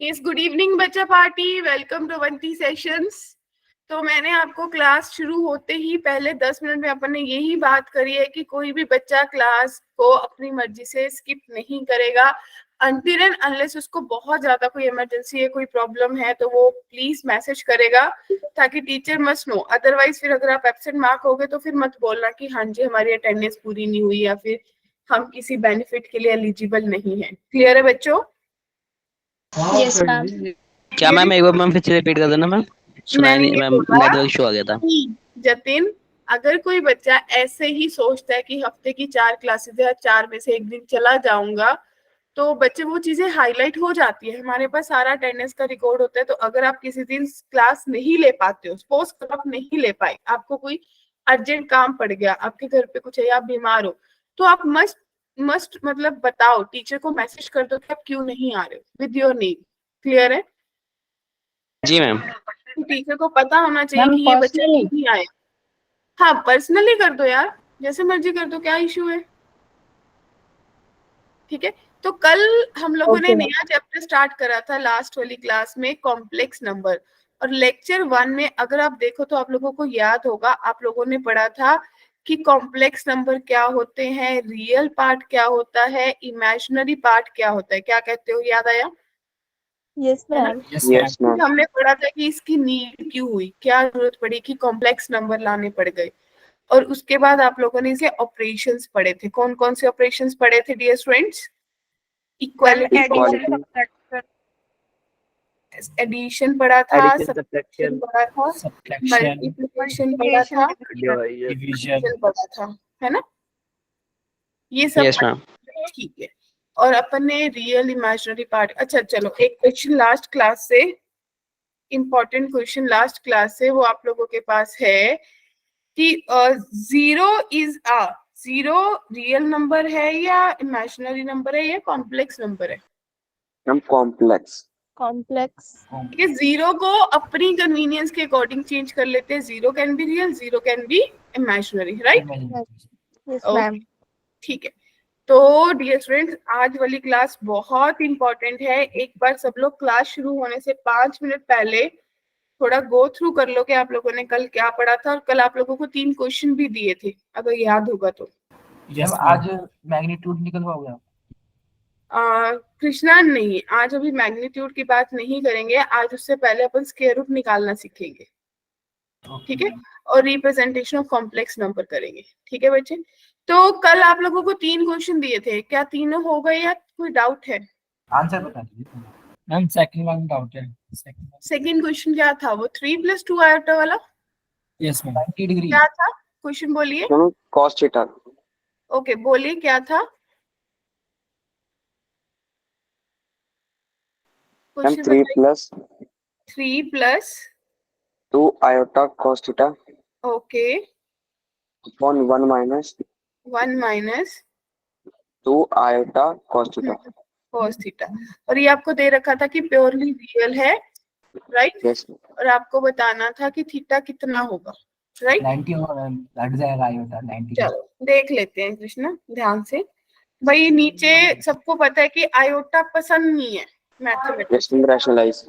Yes, good evening बच्चा party, welcome to वंती sessions. तो मैंने आपको क्लास शुरू होते ही पहले 10 मिनट में अपन ने यही बात करी है कि कोई भी बच्चा क्लास को अपनी मर्जी से स्किप नहीं करेगा अनटिल एंड अनलेस उसको बहुत ज्यादा कोई इमरजेंसी है, कोई प्रॉब्लम है तो वो प्लीज मैसेज करेगा ताकि टीचर मस्ट नो। अदरवाइज फिर अगर आप एब्सेंट मार्क होगे तो फिर मत बोलना कि हाँ जी हमारी अटेंडेंस पूरी नहीं हुई या फिर हम किसी बेनिफिट के लिए एलिजिबल नहीं है। क्लियर है बच्चों? Yes ma'am. क्या मैम एक बार मैम फिर से रिपीट कर देना मैम, सुनाई मैंने नहीं ये मैम, बोला नेटवर्क इशू आ गया था। कि जतिन, अगर कोई बच्चा ऐसे ही सोचता है कि हफ्ते की 4 क्लासेस है, 4 में से एक दिन चला जाऊंगा, तो बच्चे वो चीजें हाईलाइट हो जाती है, हमारे पास सारा अटेंडेंस का रिकॉर्ड होता है। तो अगर आप किसी दिन क्लास नहीं ले पाते हो, सपोज आप नहीं ले पाए, आपको कोई अर्जेंट काम पड़ गया, आपके घर पे कुछ है या आप बीमार हो, तो आप मस्ट मस्ट मतलब बताओ, टीचर को मैसेज कर दो कि आप क्यों नहीं आ रहे हो विद योर नेम। क्लियर है? जी मैम। टीचर को पता होना चाहिए मैम कि ये बच्चा पर्सनली नहीं आया। हाँ, पर्सनली कर दो यार, जैसे मर्जी कर दो, क्या इशू है? ठीक है। तो कल हम लोगों ने ओके मैम। नया चैप्टर स्टार्ट करा था लास्ट वाली क्लास में, कॉम्प्लेक्स नंबर। और लेक्चर 1 में अगर आप देखो तो आप लोगों को याद होगा, आप लोगों ने पढ़ा था कि कॉम्प्लेक्स नंबर क्या होते हैं, रियल पार्ट क्या होता है, इमेजिनरी पार्ट क्या होता है। क्या कहते हो, याद आया? यस है ना? मैम। Yes ma'am. हमने पढ़ा था कि इसकी नीड क्यों हुई, क्या जरूरत पड़ी कि कॉम्प्लेक्स नंबर लाने पड़ गए। और उसके बाद आप लोगों ने इसे ऑपरेशंस पढ़े थे। कौन कौन से ऑपरेशंस पढ़े थे डियर स्टूडेंट्स? इक्वालिटी, एडिशन पढ़ा था, सब्ट्रैक्शन पढ़ा था, मल्टीप्लिकेशन पढ़ा था, डिवीजन पढ़ा था, है ना? ये सब यस मैम। ठीक है। और अपन ने रियल इमेजिनरी पार्ट, अच्छा चलो एक क्वेश्चन लास्ट क्लास से, इंपॉर्टेंट क्वेश्चन लास्ट क्लास से वो आप लोगों के पास है कि zero is a, zero real number है या इमेजिनरी नंबर है या कॉम्प्लेक्स नंबर है? Ma'am complex. कॉम्प्लेक्स। ठीक है, जीरो को अपनी कन्वीनियंस के अकॉर्डिंग चेंज कर लेते हैं। Zero can be real, zero can be imaginary, right? Yes ma'am. Okay, ठीक है। तो डियर स्टूडेंट्स, आज वाली क्लास बहुत इंपॉर्टेंट है। एक बार सब लोग क्लास शुरू होने से 5 मिनट पहले थोड़ा गो थ्रू कर लो कि आप लोगों ने कल क्या पढ़ा था। और कल आप लोगों को 3 क्वेश्चन भी दिए थे, अगर याद होगा तो। आज मैग्नीट्यूड निकलवाओगे? कृष्णा नहीं, आज अभी मैग्नीट्यूड की बात नहीं करेंगे, आज उससे पहले अपन स्क्वायर रूट निकालना सीखेंगे। ठीक है, और रिप्रेजेंटेशन ऑफ कॉम्प्लेक्स नंबर करेंगे। ठीक है बच्चे? तो कल आप लोगों को 3 क्वेश्चन दिए थे, क्या तीनों हो गए या कोई डाउट है? आंसर बता दीजिए मैम। सेकंड वन डाउट है। सेकंड क्वेश्चन क्या था? वो 3+2 आयोटा वाला। Yes ma'am. 90 डिग्री। क्या था क्वेश्चन, बोलिए। Cos theta. ओके, बोलिए क्या था मैम क्वेश्चन? बताइए। 3+2 iota cos theta okay, upon 1 minus 1 minus 2 iota cos theta. cos theta. और ये आपको दे रखा था कि प्योरली रियल है, राइट? यस। और आपको बताना था कि थीटा कितना होगा, राइट? 90 लग जाएगा आयोटा 90। चलो देख लेते हैं कृष्णा ध्यान से। भाई नीचे सबको पता है कि आयोटा पसंद नहीं है मैथमेटिक्स। Yes rationalise.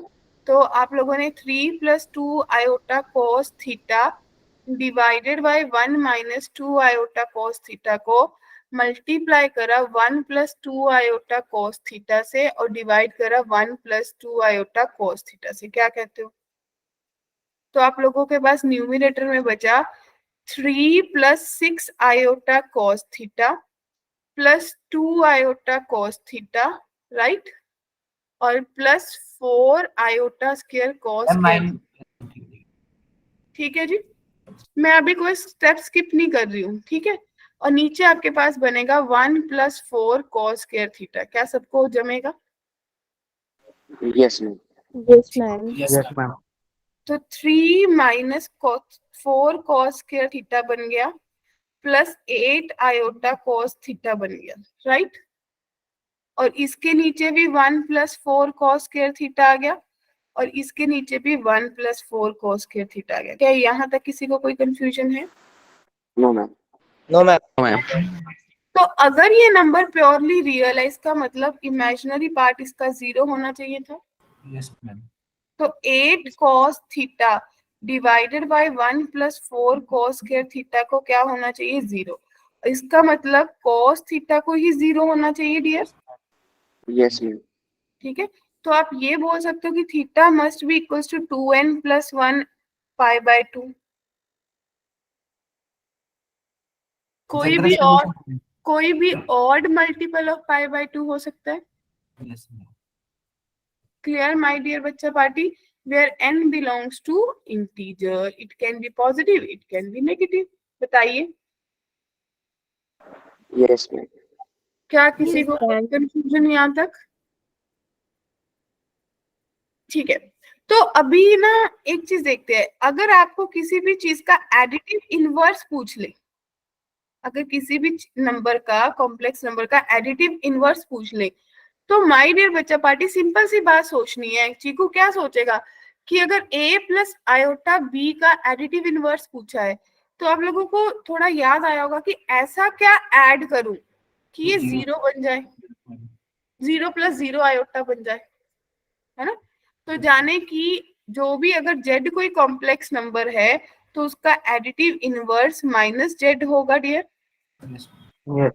तो आप लोगों ने 3+2 iota cos theta divided by 1 minus 2 iota cos theta को मल्टीप्लाई करा 1+2 आयोटा cos थीटा से और डिवाइड करा 1+2 आयोटा cos थीटा से। क्या कहते हो? तो आप लोगों के पास न्यूमिनेटर में बचा 3+6 iota cos theta +2 iota cos theta, right? और +4 आयोटा स्क्वायर cos स्क्वायर। ठीक है जी, मैं अभी कोई स्टेप स्किप नहीं कर रही हूँ, ठीक है? और नीचे आपके पास बनेगा 1+4 cos स्क्वायर थीटा। क्या सबको जमेगा? Yes ma'am. Yes ma'am. Yes ma'am. तो 3 - 4 cos स्क्वायर थीटा बन गया +8 आयोटा cos थीटा बन गया, राइट? और इसके नीचे भी 1+4 cos स्क्वायर थीटा आ गया और इसके नीचे भी 1+4 cos स्क्वायर थीटा आ गया। क्या यहाँ तक किसी को कोई कंफ्यूजन है? No ma'am. No ma'am. तो अगर ये नंबर प्योरली रियल है, इसका मतलब इमेजिनरी पार्ट इसका 0 होना चाहिए था। Yes, ma'am. तो 8 cos theta divided by 1 plus 4 cos square theta को क्या होना चाहिए? 0। इसका मतलब cos थीटा को ही 0 होना चाहिए डियर। Yes, ma'am. ठीक है, तो आप ये बोल सकते हो कि theta must be equals to 2n plus 1 pi by 2। कोई भी odd multiple of pi by 2 हो सकता है। Yes, ma'am. Clear my dear बच्चा party? Where n belongs to integer, it can be positive, it can be negative. बताइए Yes, ma'am. क्या किसी Yes, को ma'am. कंफ्यूजन यहाँ तक? ठीक है, तो अभी ना एक चीज देखते हैं, अगर आपको किसी भी चीज का एडिटिव इनवर्स पूछ ले, अगर किसी भी नंबर का, कॉम्प्लेक्स नंबर का एडिटिव इनवर्स पूछ ले, तो माय डियर बच्चा पार्टी सिंपल सी बात सोचनी है। चीकू क्या सोचेगा कि अगर a प्लस आयोटा b का एडिटिव इनवर्स पूछा है, तो आप लोगों को थोड़ा याद आया होगा कि ऐसा क्या ऐड करूं कि ये 0 बन जाए, 0 प्लस 0 आयोटा बन जाए, है ना? तो जाने कि जो भी अगर z कोई कॉम्प्लेक्स नंबर है तो उसका एडिटिव इनवर्स माइनस z होगा डियर। Yes,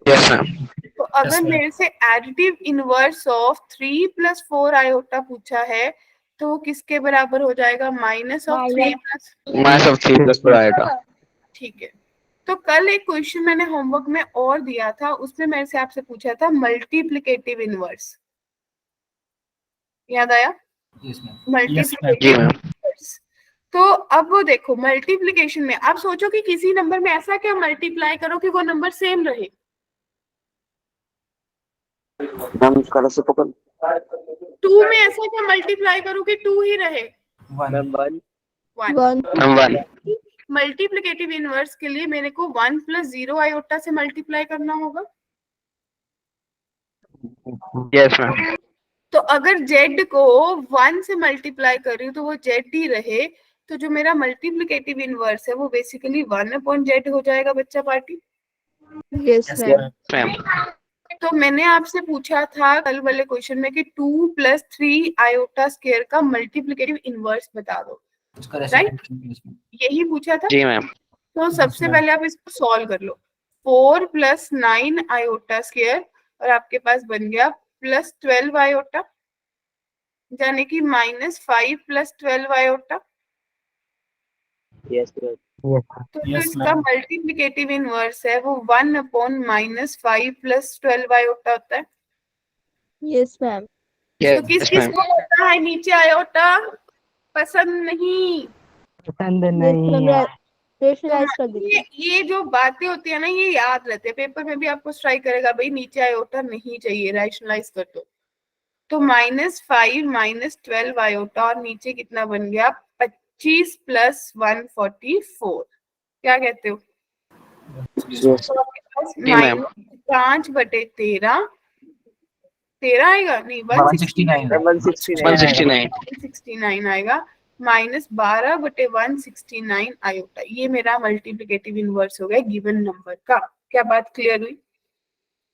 Yes, ma'am. तो अगर मेरे से additive inverse of 3 plus 4 iota पूछा है तो वो किसके बराबर हो जाएगा? Minus of 3 plus. Mass of 3 plus 4 iota. ठीक है, तो कल एक क्वेश्चन मैंने होमवर्क में और दिया था, उसमें मेरे से आपसे पूछा था मल्टीप्लिकेटिव इनवर्स, याद आया? yes, ma'am. जी मल्टीप्लिकेटिव मैम। इनवर्स। तो अब वो देखो मल्टीप्लिकेशन में आप सोचो कि किसी नंबर में ऐसा क्या मल्टीप्लाई करो कि वो नंबर सेम रहे। Ma'am, कल से पकड़ 2 में ऐसा क्या मल्टीप्लाई करो कि 2 ही रहे? One. Ma'am, 1. 1। Ma'am 1. Multiplicative inverse के लिए मेरे को 1 प्लस 0 आयोटा से मल्टीप्लाई करना होगा। Yes, ma'am. तो अगर z को 1 से मल्टीप्लाई कर रही हूँ तो वो z ही रहे, तो जो मेरा मल्टीप्लिकेटिव इनवर्स है वो बेसिकली 1/z हो जाएगा बच्चा party. Yes, Yes, ma'am. ma'am. Ma'am. तो मैंने आपसे पूछा था कल वाले क्वेश्चन में कि 2 प्लस 3 आयोटा स्क्वायर का मल्टीप्लिकेटिव इनवर्स बता दो, उसका राइट? Reciprocal, yes, ma'am. यही पूछा था। जी मैम। तो सबसे ma'am. पहले आप इसको सॉल्व कर लो। 4 प्लस 9 आयोटा स्क्वायर और आपके पास बन गया प्लस 12 आयोटा, यानी कि minus 5 plus 12 iota. Yes, ma'am. तो जो Yes, इसका ma'am. मल्टीप्लिकेटिव इनवर्स है वो 1/-5 प्लस 12 आयोटा होता है। Yes, ma'am. तो Yes, किस किस ma'am. को होता है नीचे आयोटा? पसंद नहीं। पसंद रेशनलाइज कर दीजिए। ये जो बातें होती है ना ये याद रहते हैं, पेपर में भी आपको स्ट्राइक करेगा भाई नीचे आयोटा नहीं चाहिए, रैशनलाइज कर दो। तो -5 -12 आयोटा और नीचे कितना बन गया? 25 प्लस 144। क्या कहते हो? Yes. तो आपके पास जी मैम। -5/13 13 आएगा नहीं 169. 169. 169. 169 आएगा, -12/169 आयोटा। ये मेरा मल्टीप्लिकेटिव इनवर्स हो गया गिवन नंबर का। क्या बात क्लियर हुई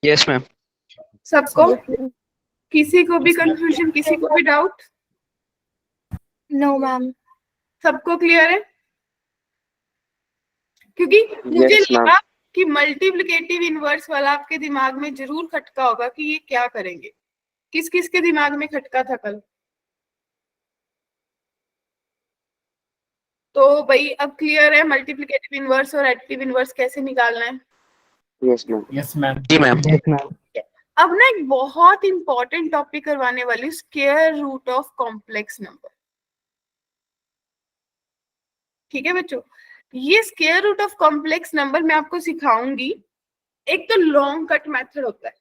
Yes, ma'am. सबको? Yes, ma'am. किसी को भी कंफ्यूजन, किसी को भी डाउट? No, ma'am. सबको क्लियर है? क्योंकि मुझे Yes, ma'am. लगा कि मल्टीप्लिकेटिव इनवर्स वाला आपके दिमाग में जरूर खटका होगा कि ये क्या करेंगे। किस किस के दिमाग में खटका था कल? तो भाई अब क्लियर है मल्टीप्लिकेटिव इनवर्स और एडिटिव इनवर्स कैसे निकालना है? Yes, ma'am. Yes, ma'am. जी मैम। अब ना एक बहुत इंपॉर्टेंट टॉपिक करवाने वाली, square root of complex number. ठीक है बच्चों, ये square root of complex number मैं आपको सिखाऊंगी। एक तो लॉन्ग कट मेथड होता है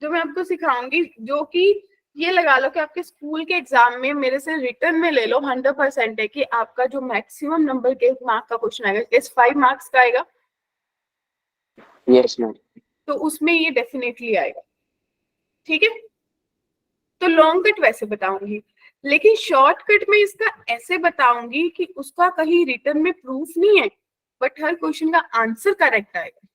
जो मैं आपको सिखाऊंगी, जो कि ये लगा लो कि आपके स्कूल के एग्जाम में मेरे से रिटर्न में ले लो 100% है कि आपका जो मैक्सिमम नंबर के मार्क का क्वेश्चन आएगा, जैसे 5 मार्क्स का आएगा Yes, ma'am. तो उसमें ये डेफिनेटली आएगा। ठीक है, तो लॉन्ग कट वैसे बताऊंगी, लेकिन शॉर्टकट में इसका ऐसे बताऊंगी कि उसका कहीं रिटर्न में प्रूफ नहीं है, बट हर क्वेश्चन का आंसर करेक्ट आएगा।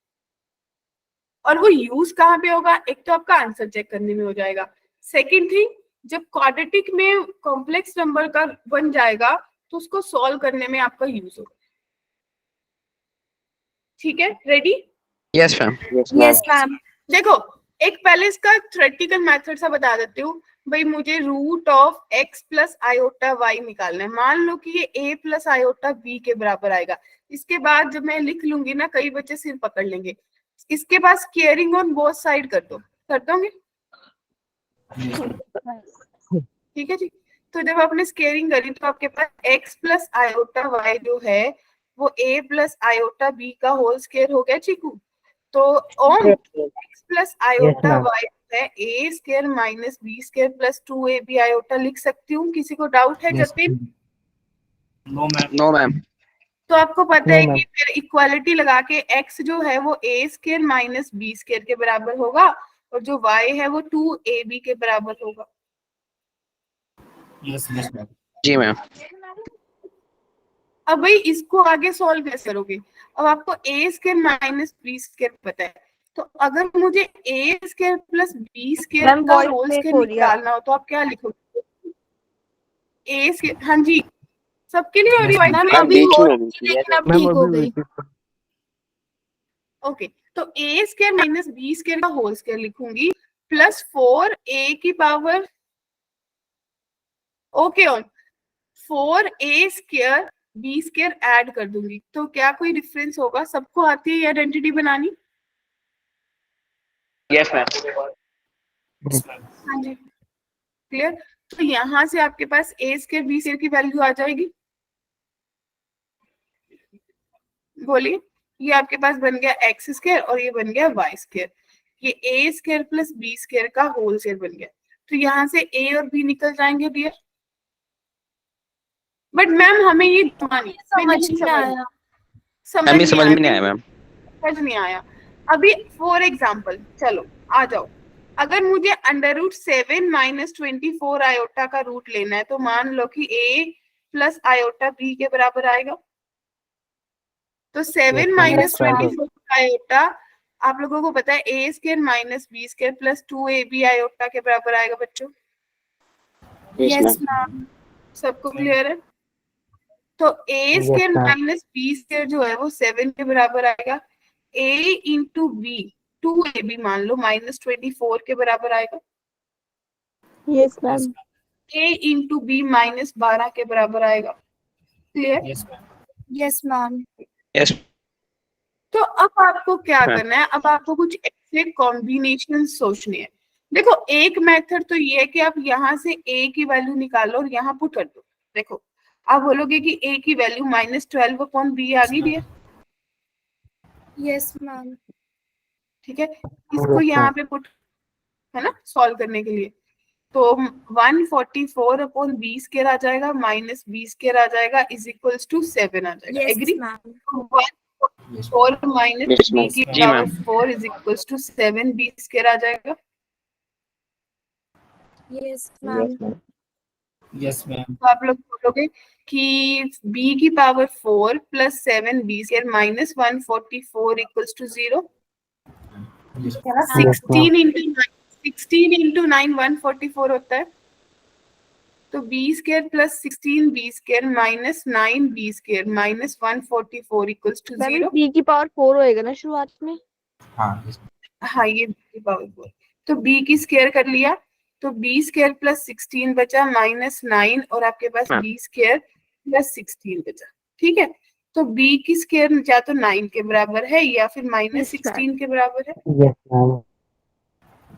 और वो यूज कहाँ पे होगा? एक तो आपका आंसर चेक करने में हो जाएगा, सेकंड थिंग जब क्वाड्रेटिक में कॉम्प्लेक्स नंबर का बन जाएगा तो उसको सॉल्व करने में आपका यूज होगा। ठीक है, ready? Yes ma'am. Yes, ma'am. Yes, ma'am. देखो, एक पहले इसका थ्योरेटिकल मेथड सा बता देती हूँ। भाई मुझे root of x plus iota y निकालना है। मान लो कि ये a प्लस आयोटा b के बराबर आएगा। इसके बाद जब मैं लिख लूंगी ना, कई बच्चे सिर पकड़ लेंगे। इसके बाद स्केयरिंग ऑन बोथ साइड कर दो, कर दोगे? ठीक है जी। तो जब आपने स्केयरिंग करी तो आपके पास x प्लस आयोटा वाई जो है वो a प्लस आयोटा b का होल स्केयर हो गया चीकू। तो on x plus iota y है a square minus b square plus 2ab iota लिख सकती हूँ। किसी को डाउट है Jatin? No, ma'am. No ma'am. तो आपको पता है कि फिर इक्वालिटी लगा के x जो है वो a square minus b square के बराबर होगा और जो y है वो 2ab के बराबर होगा। Yes, ma'am. जी मैम। अब भाई इसको आगे सॉल्व कैसे करोगे? अब आपको a square minus b square पता है, तो अगर मुझे a square plus b square ma'am, का voice होल break स्केयर हो रही है। निकालना हो तो आप क्या लिखोगे? a स्केयर, हाँ जी सबके लिए हो रही Yes, है। मैम मैम अभी बीच हो में हो रही गई थी थी लेकिन अब मैम ठीक हो अभी गई। ओके, तो a square minus b square का होल स्केयर लिखूंगी प्लस 4a की power okay on 4a square b square add कर दूंगी। तो क्या कोई डिफरेंस होगा? सबको आती है आइडेंटिटी बनानी? Yes ma'am. Yes, ma'am. हाँ जी, क्लियर। तो यहाँ से आपके पास a स्केयर b स्केयर की वैल्यू आ जाएगी। बोलिए, ये आपके पास बन गया x स्केयर और ये बन गया y स्केयर। ये a square plus b square का होल स्केयर बन गया। तो यहाँ से a और b निकल जाएंगे डियर। बट मैम हमें ये नहीं समझ नहीं आया। मैम ये समझ में नहीं आया, आया मैम। समझ नहीं आया। अभी फॉर एग्जाम्पल चलो आ जाओ। अगर मुझे अंडर रूट 7 माइनस 24 आयोटा का रूट लेना है तो मान लो कि a प्लस आयोटा b के बराबर आएगा। तो 7 माइनस 24 आयोटा आप लोगों को पता है a square minus b square plus 2ab iota के बराबर आएगा बच्चों। Yes, ma'am. मैम। सबको क्लियर है? तो a square minus b square जो है वो 7 के बराबर आएगा। a इंटू b 2ab मान लो माइनस 24 के बराबर आएगा। Yes ma'am. a into b minus 12 के बराबर आएगा। Clear? Yes, ma'am. Yes ma'am. Yes तो अब आपको क्या हाँ। करना है? अब आपको कुछ ऐसे कॉम्बिनेशन सोचने हैं। देखो एक मेथड तो ये है कि आप यहाँ से a की वैल्यू निकालो और यहाँ पुट कर दो। देखो आप बोलोगे कि a की वैल्यू -12/b आ गई है। Yes ma'am. ठीक है, इसको यहाँ पे पुट है ना सॉल्व करने के लिए। तो 144/b स्क्वायर आ जाएगा माइनस b स्क्वायर आ जाएगा इज इक्वल्स टू 7 आ जाएगा। Agree? Ma'am. 4 minus Yes, b ma'am. की जी, power ma'am. 4 is equals to 7b square आ जाएगा। Yes ma'am. Yes, ma'am. तो आप लोग बोलोगे कि b की power 4 plus 7b square minus 144 equals to 0। Yes. 16 into 9 144 होता है। तो b square plus 16b square minus 9b square minus 144 equals to ma'am 0। b की पावर 4 होएगा ना शुरुआत में? हाँ, yes. हाँ ये b की पावर 4। तो b की स्क्वायर कर लिया तो b स्क्वायर प्लस 16 बचा माइनस 9 और आपके पास हाँ। b स्क्वायर प्लस 16 बचा। ठीक है, तो b की स्क्वायर या तो 9 के बराबर है या फिर माइनस Yes, ma'am. 16 के बराबर है।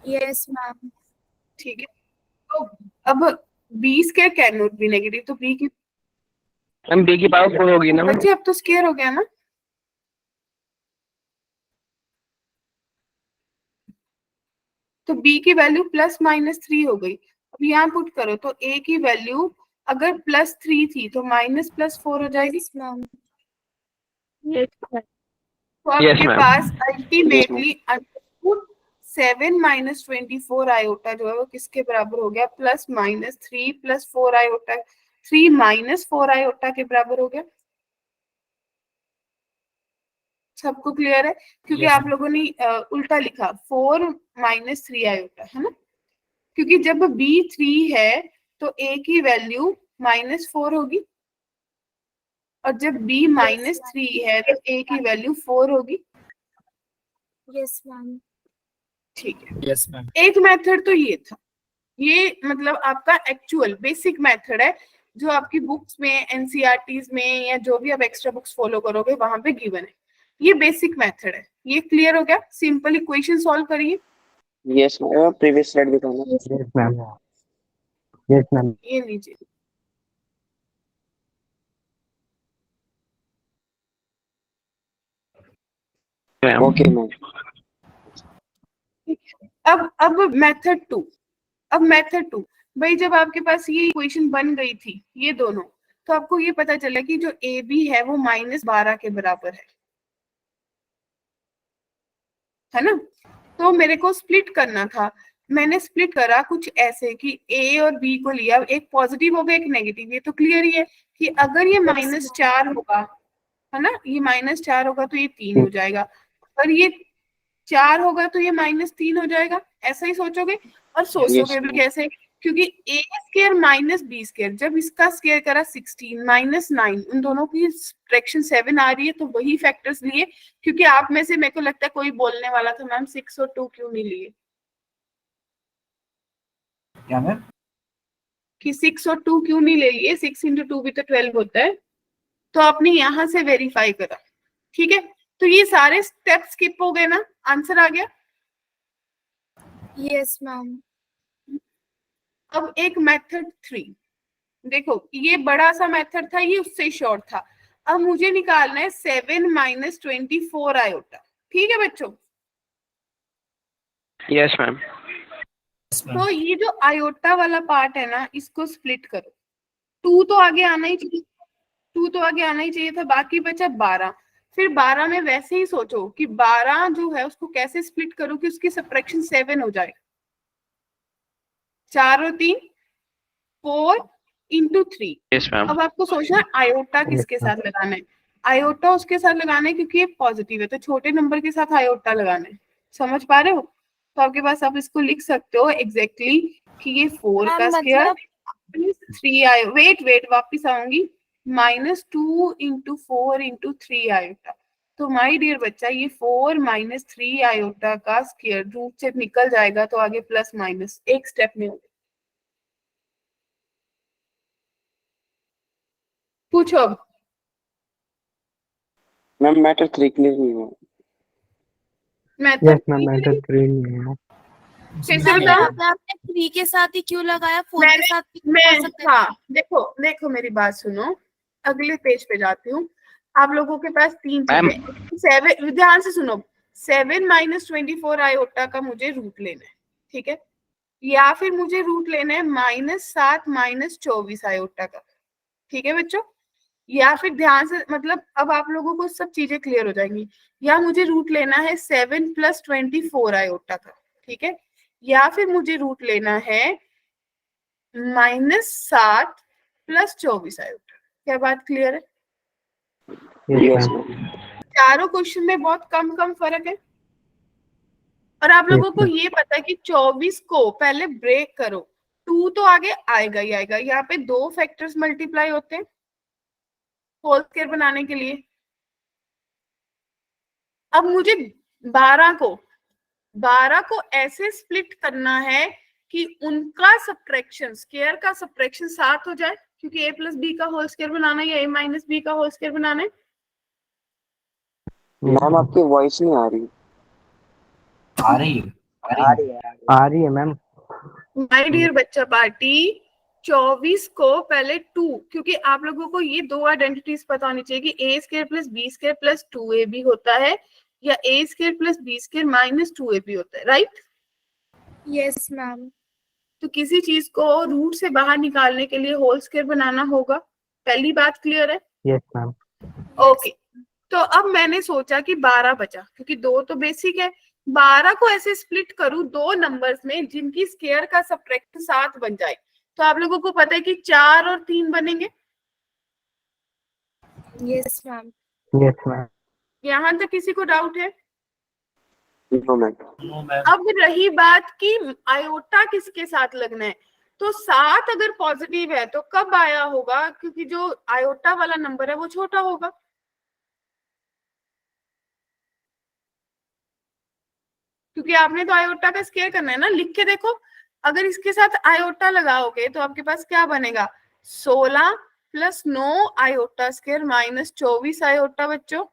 Yes ma'am. ठीक है, तो अब b square can not be negative. तो b की मैम b की पावर 4 होगी ना मैम। बच्चे अब तो स्क्वायर हो गया ना। तो b की वैल्यू प्लस माइनस 3 हो गई। अब यहाँ पुट करो तो a की वैल्यू अगर प्लस 3 थी तो माइनस प्लस 4 हो जाएगी। Yes ma'am. Yes ma'am. तो Yes, आपके ma'am. पास अल्टीमेटली 7 माइनस 24 आयोटा जो है वो किसके बराबर हो गया? Plus minus 3 plus 4 iota 3 minus 4 iota के बराबर हो गया। सबको क्लियर है? क्योंकि Yes, आप ma'am. लोगों ने उल्टा लिखा 4 माइनस 3 आयोटा है ना। क्योंकि जब b 3 है तो a की वैल्यू -4 होगी, और जब b -3 है तो a की वैल्यू 4 होगी। Yes, ma'am. ठीक है, Yes, ma'am. एक मेथड तो ये था, ये मतलब आपका एक्चुअल बेसिक मेथड है जो आपकी बुक्स में, एनसीईआरटीज में, या जो भी आप एक्स्ट्रा बुक्स फॉलो करोगे वहां पे गिवन है। ये बेसिक मेथड है। ये क्लियर हो गया? सिंपल इक्वेशन सॉल्व करिए। यस मैम, प्रीवियस स्लाइड दिखाना। Yes. Yes ma'am, yes ma'am. ये लीजिए, ओके मैम। अब मेथड टू। अब मेथड टू, भाई जब आपके पास ये इक्वेशन बन गई थी ये दोनों, तो आपको ये पता चला कि जो ए बी है वो -12 के बराबर है ना? तो मेरे को स्प्लिट करना था। मैंने स्प्लिट करा कुछ ऐसे कि ए और बी को लिया, एक पॉजिटिव होगा एक नेगेटिव। ये तो क्लियर ही है कि अगर ये -4 होगा, है ना, ये -4 होगा तो ये 3 हो जाएगा, और ये 4 होगा तो ये -3 हो जाएगा। ऐसा ही सोचोगे, और सोचोगे भी कैसे? क्योंकि ए स्क्वायर माइनस बी स्क्वायर, जब इसका स्क्वायर करा 16 -9, उन दोनों की फ्रैक्शन 7 आ रही है, तो वही फैक्टर्स लिए। क्योंकि आप में से मेरे को लगता है कोई बोलने वाला था मैम 6 और 2 क्यों नहीं लिए, क्या मैम? कि 6 और 2 क्यों नहीं ले लिए? 6 × 2 भी तो 12 होता है। तो आपने यहां से वेरीफाई करा, ठीक है? तो ये सारे स्टेप स्किप हो गए ना, आंसर आ गया। Yes, ma'am. अब एक मेथड 3 देखो, ये बड़ा सा मेथड था, ये उससे शॉर्ट था। अब मुझे निकालना है 7 - 24 आयोटा। ठीक है बच्चों? Yes ma'am. तो ये जो आयोटा वाला पार्ट है ना, इसको स्प्लिट करो। 2 तो आगे आना ही चाहिए, 2 तो आगे आना ही चाहिए था, बाकी बचा 12। फिर 12 में वैसे ही सोचो कि 12 जो है उसको कैसे स्प्लिट करो कि उसकी सब्ट्रैक्शन 7 हो जाए। 4 और 3 4 × 3। Yes ma'am. अब आपको सोचना आयोटा किसके साथ लगाना है। आयोटा उसके साथ लगाना है क्योंकि ये पॉजिटिव है, तो छोटे नंबर के साथ आयोटा लगाना है। समझ पा रहे हो? तो आपके पास आप इसको लिख सकते हो एग्जैक्टली कि ये 4 का स्क्वायर 3 आयो, वेट वापिस आऊंगी, -2 × 4 × 3 आयोटा। तो माय डियर बच्चा, ये 4 - 3 आयोटा का स्क्वायर रूट से निकल जाएगा, तो आगे प्लस माइनस एक स्टेप में होगा। पूछो अब। मैम मैटर 3 क्लियर नहीं हुआ। यस मैम, मैटर 3 नहीं है। कैसे मैम बताऊं? यहाँ पे आपने 3 के साथ ही क्यों लगाया? 4 के साथ भी मैं लगा सकते थे। हाँ, देखो मेरी बात सुनो, अगले पेज पे जाती हूँ। आप लोगों के पास 3 मैम। चीजें, 7, ध्यान से सुनो, 7 - 24 आयोटा का मुझे रूट लेना है, ठीक है? या फिर मुझे रूट लेना है -7 - 24 आयोटा का, ठीक है बच्चों? या फिर ध्यान से, मतलब अब आप लोगों को सब चीजें क्लियर हो जाएंगी। या मुझे रूट लेना है 7 + 24 आयोटा का, ठीक है? या फिर मुझे रूट लेना है -7 + 24 आयोटा। क्या बात क्लियर है? Yes yes ma'am. चारों क्वेश्चन में बहुत कम फर्क है। और आप लोगों को ये पता है कि 24 को पहले ब्रेक करो, 2 तो आगे आएगा ही आएगा। यहाँ पे 2 फैक्टर्स मल्टीप्लाई होते हैं होल स्क्वायर बनाने के लिए। अब मुझे 12 को ऐसे स्प्लिट करना है कि उनका सब्ट्रैक्शन, स्क्वायर का सब्ट्रैक्शन 7 हो जाए, क्योंकि a + b का होल स्क्वायर बनाना है या a - b का होल स्क्वायर बनाना है। मैम आपकी वॉइस नहीं आ रही। आ रही है, आ रही है मैम। माय डियर बच्चा पार्टी, 24 को पहले 2, क्योंकि आप लोगों को ये 2 आइडेंटिटीज पता होनी चाहिए कि a² + b² + 2ab होता है, या a² + b² - 2ab होता है, राइट? Yes, ma'am. तो किसी चीज को रूट से बाहर निकालने के लिए होल स्क्वायर बनाना होगा। पहली बात क्लियर है? Yes ma'am. ओके। तो अब मैंने सोचा कि 12 बचा, क्योंकि 2 तो बेसिक है। 12 को ऐसे स्प्लिट करूं 2 नंबर्स में जिनकी स्क्वायर का सब्ट्रैक्ट 7 बन जाए। तो आप लोगों को पता है कि 4 और 3 बनेंगे। Yes, ma'am. Yes ma'am. यहां तक किसी को डाउट है? No ma'am. No, ma'am. अब रही बात कि आयोटा किसके साथ लगना है, तो 7 अगर पॉजिटिव है तो कब आया होगा, क्योंकि जो आयोटा वाला नंबर है वो छोटा होगा। क्योंकि आपने तो आयोटा का स्क्वायर करना है ना, लिख के देखो। अगर इसके साथ आयोटा लगाओगे तो आपके पास क्या बनेगा, 16 plus 9 iota square minus 24 iota बच्चों।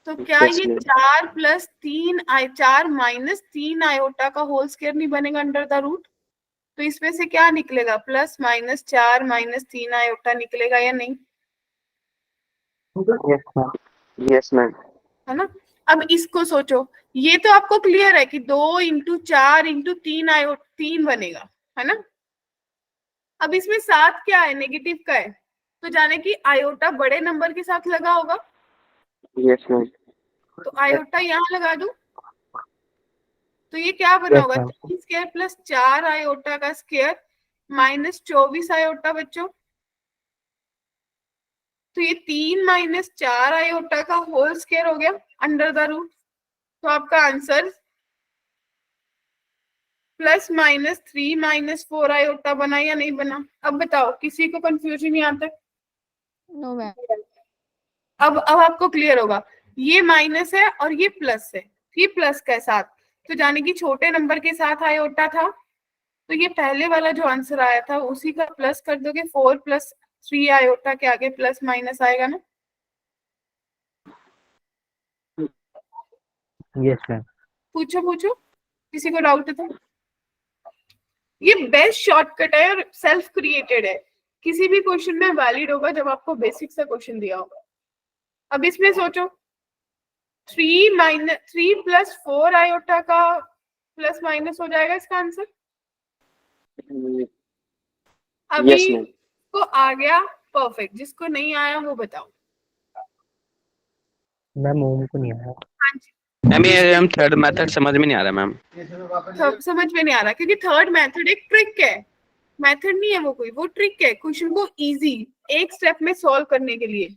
तो क्या Yes, ये ma'am. 4 प्लस 3 4 माइनस 3 आयोटा का होल स्क्वायर नहीं बनेगा अंडर द रूट? तो इसमें से क्या निकलेगा, प्लस माइनस 4 माइनस 3 आयोटा निकलेगा या नहीं, Yes, ma'am. Yes, ma'am. है ना। अब इसको सोचो, ये तो आपको क्लियर है कि 2 इंटू 4 इंटू 3 3 बनेगा, है ना। अब इसमें 7 क्या है, नेगेटिव का है, तो जाने की आयोटा बड़े नंबर के साथ लगा होगा, Yes, ma'am. तो आयोटा यहाँ लगा दूं। तो ये क्या बना Yes, होगा, ma'am. 3 स्क्वायर प्लस 4 आयोटा का स्क्वायर माइनस 24 आयोटा बच्चों। तो ये 3 माइनस 4 आयोटा का होल स्क्वायर हो गया अंडर द रूट। तो आपका answer plus minus 3 minus 4 iota बना या नहीं बना। अब बताओ, किसी को कंफ्यूजन नहीं आता? No ma'am. अब आपको क्लियर होगा, ये माइनस है और ये प्लस है, ये प्लस के साथ, तो जाने की छोटे नंबर के साथ आयोटा था, तो ये पहले वाला जो आंसर आया था उसी का प्लस कर दोगे, 4 प्लस 3 आयोटा के आगे प्लस माइनस आएगा ना। Yes, ma'am. पूछो पूछो, किसी को डाउट है तो। ये बेस्ट शॉर्टकट है और सेल्फ क्रिएटेड है, किसी भी क्वेश्चन में वैलिड होगा जब आपको बेसिक सा क्वेश्चन दिया होगा। अब इसमें सोचो, 3 प्लस 4 आयोटा का प्लस माइनस हो जाएगा इसका आंसर। अभी Yes, ma'am. को आ गया परफेक्ट, जिसको नहीं आया वो बताओ। मैम ओम को नहीं आया। हाँ जी, मैम ये हम थर्ड मेथड समझ में नहीं आ रहा मैम। समझ में नहीं आ रहा, क्योंकि थर्ड मेथड एक ट्रिक है, मेथड नहीं है वो कोई, वो ट्रिक है क्वेश्चन को इजी एक स्टेप में सॉल्व करने के लिए।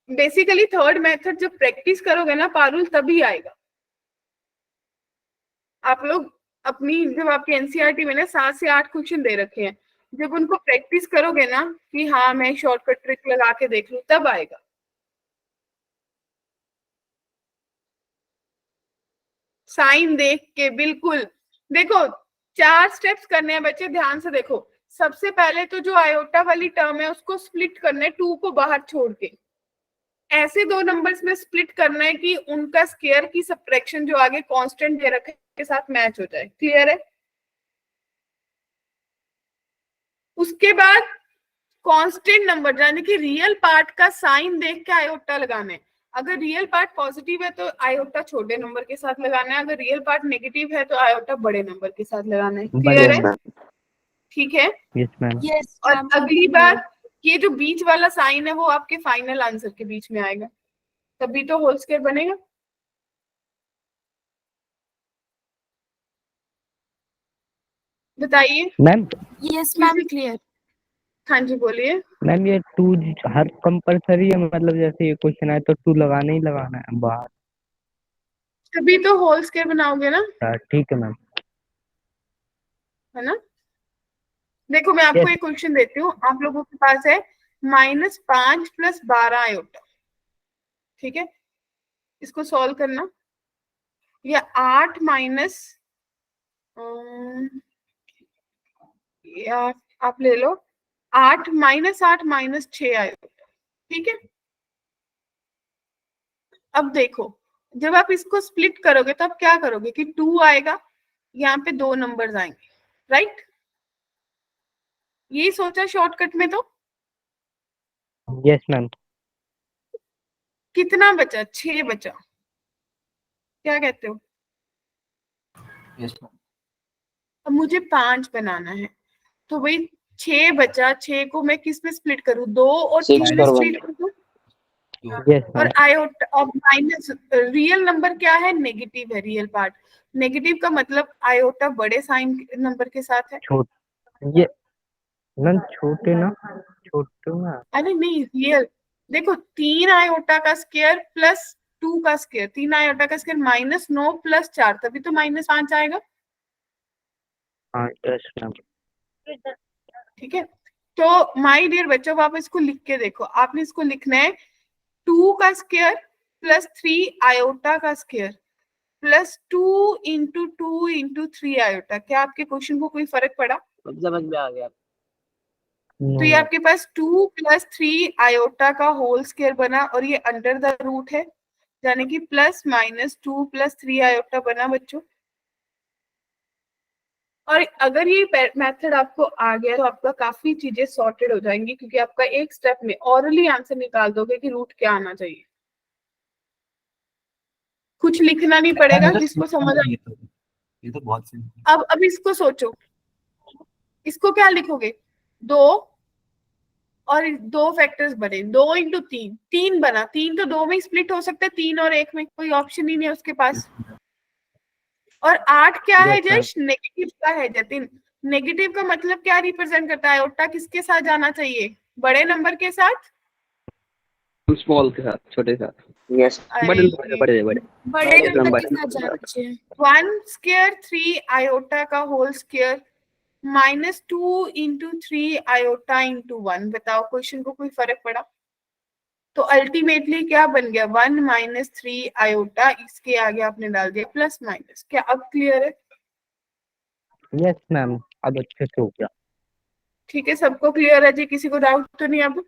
बेसिकली थर्ड मेथड जब प्रैक्टिस करोगे ना पारुल, तभी आएगा। आप लोग अपनी, जब आपके एनसीईआरटी में ना 7 से 8 क्वेश्चन दे रखे हैं, जब उनको प्रैक्टिस करोगे ना कि हाँ मैं शॉर्टकट ट्रिक लगा के देख लूं, तब आएगा। साइन देख के, बिल्कुल देखो 4 स्टेप्स करने हैं बच्चे, ध्यान से देखो। सबसे पहले तो जो आयोटा वाली टर्म है उसको स्प्लिट करना है 2 को बाहर छोड़ के, ऐसे 2 नंबर्स में स्प्लिट करना है कि उनका स्क्वायर की सब्ट्रैक्शन जो आगे कांस्टेंट दे रखे के साथ मैच हो जाए। क्लियर है? उसके बाद कांस्टेंट नंबर यानी कि रियल पार्ट का साइन देख के आयोटा लगाना है। अगर रियल पार्ट पॉजिटिव है तो आयोटा छोटे नंबर के साथ लगाना है, अगर रियल पार्ट नेगेटिव है तो आयोटा बड़े नंबर के साथ लगाना है। क्लियर है? ठीक है। Yes, ma'am. Yes, और ma'am. अगली बार ये जो बीच वाला साइन है वो आपके फाइनल आंसर के बीच में आएगा, तभी तो होल स्क्वायर बनेगा। बताइए। Ma'am Yes, ma'am. Clear. हाँ जी बोलिए। मैम ये 2 हर कंपलसरी है, मतलब जैसे ये क्वेश्चन आए तो 2 लगाना ही लगाना है बाहर। तभी तो होल स्क्वायर बनाओगे ना, ठीक है मैम। है ना। देखो मैं आपको Yes. एक क्वेश्चन देती हूँ, आप लोगों के पास है -5 प्लस 12 आयोटा, ठीक है। इसको सॉल्व करना, या 8 माइनस, या आप ले लो 8 माइनस 6 आयोटा, ठीक है। अब देखो जब आप इसको स्प्लिट करोगे तब क्या करोगे कि 2 आएगा, यहाँ पे 2 नंबर्स आएंगे, राइट। यही सोचा शॉर्टकट में। तो Yes, मैम। कितना बचा, 6 बचा, क्या कहते हो? Yes, ma'am. अब मुझे 5 बनाना है, तो भाई 6 बचा, 6 को मैं किस में स्प्लिट करूं, 2 और 3 6 में पर 1। स्प्लिट करूं। Yes, और मैम। आयोटा अब माइनस, रियल नंबर क्या है, नेगेटिव है, रियल पार्ट नेगेटिव का मतलब आयोटा बड़े साइन नंबर के साथ है। ये मैम छोटे ना, छोटे ना। अरे नहीं, रियल देखो 3 आयोटा का स्क्वायर प्लस 2 का स्क्वायर, 3 आयोटा का स्क्वायर -9 प्लस 4, तभी तो -5 आएगा। हाँ यस मैम। ठीक है, तो माय डियर बच्चों आप इसको लिख के देखो, आपने इसको लिखना है 2 का स्क्वायर प्लस 3 आयोटा का square plus 2 into 2 into 3 iota. क्या आपके क्वेश्चन को कोई फर्क पड़ा? अब समझ में आ गया। तो ये आपके पास 2 प्लस 3 आयोटा का होल स्क्वायर बना और ये अंडर द रूट है, यानी कि प्लस माइनस 2 प्लस 3 आयोटा बना बच्चों। और अगर ये मेथड आपको आ गया तो आपका काफी चीजें सॉर्टेड हो जाएंगी, क्योंकि आपका एक स्टेप में ऑरली आंसर निकाल दोगे कि रूट क्या आना चाहिए, कुछ लिखना नहीं पड़ेगा। जिसको समझ आ, ये तो बहुत सिंपल। अब इसको सोचो, इसको क्या लिखोगे? 2 और 2 फैक्टर्स बने, 2 इंटू 3, 3 बना, 3 तो 2 में स्प्लिट हो सकता है, 3 और 1 में, कोई ऑप्शन ही नहीं है उसके पास। और 8 क्या है जश? नेगेटिव का है जतिन। नेगेटिव का मतलब क्या रिप्रेजेंट करता है? आयोटा किसके साथ जाना चाहिए? बड़े नंबर के साथ, स्मॉल के साथ, छोटे के साथ। Yes. बड़े बड़े बड़े बड़े नंबर के साथ जाना चाहिए। 1 स्क्वायर 3 आयोटा का whole square -2 into 3 iota into 1। बताओ क्वेश्चन को कोई फर्क पड़ा? तो अल्टीमेटली क्या बन गया? 1 माइनस 3 आयोटा, इसके आगे आपने डाल दिया प्लस माइनस। क्या अब क्लियर है? यस मैम, अब अच्छे से हो गया। ठीक है, सबको क्लियर है जी? किसी को डाउट तो नहीं अब?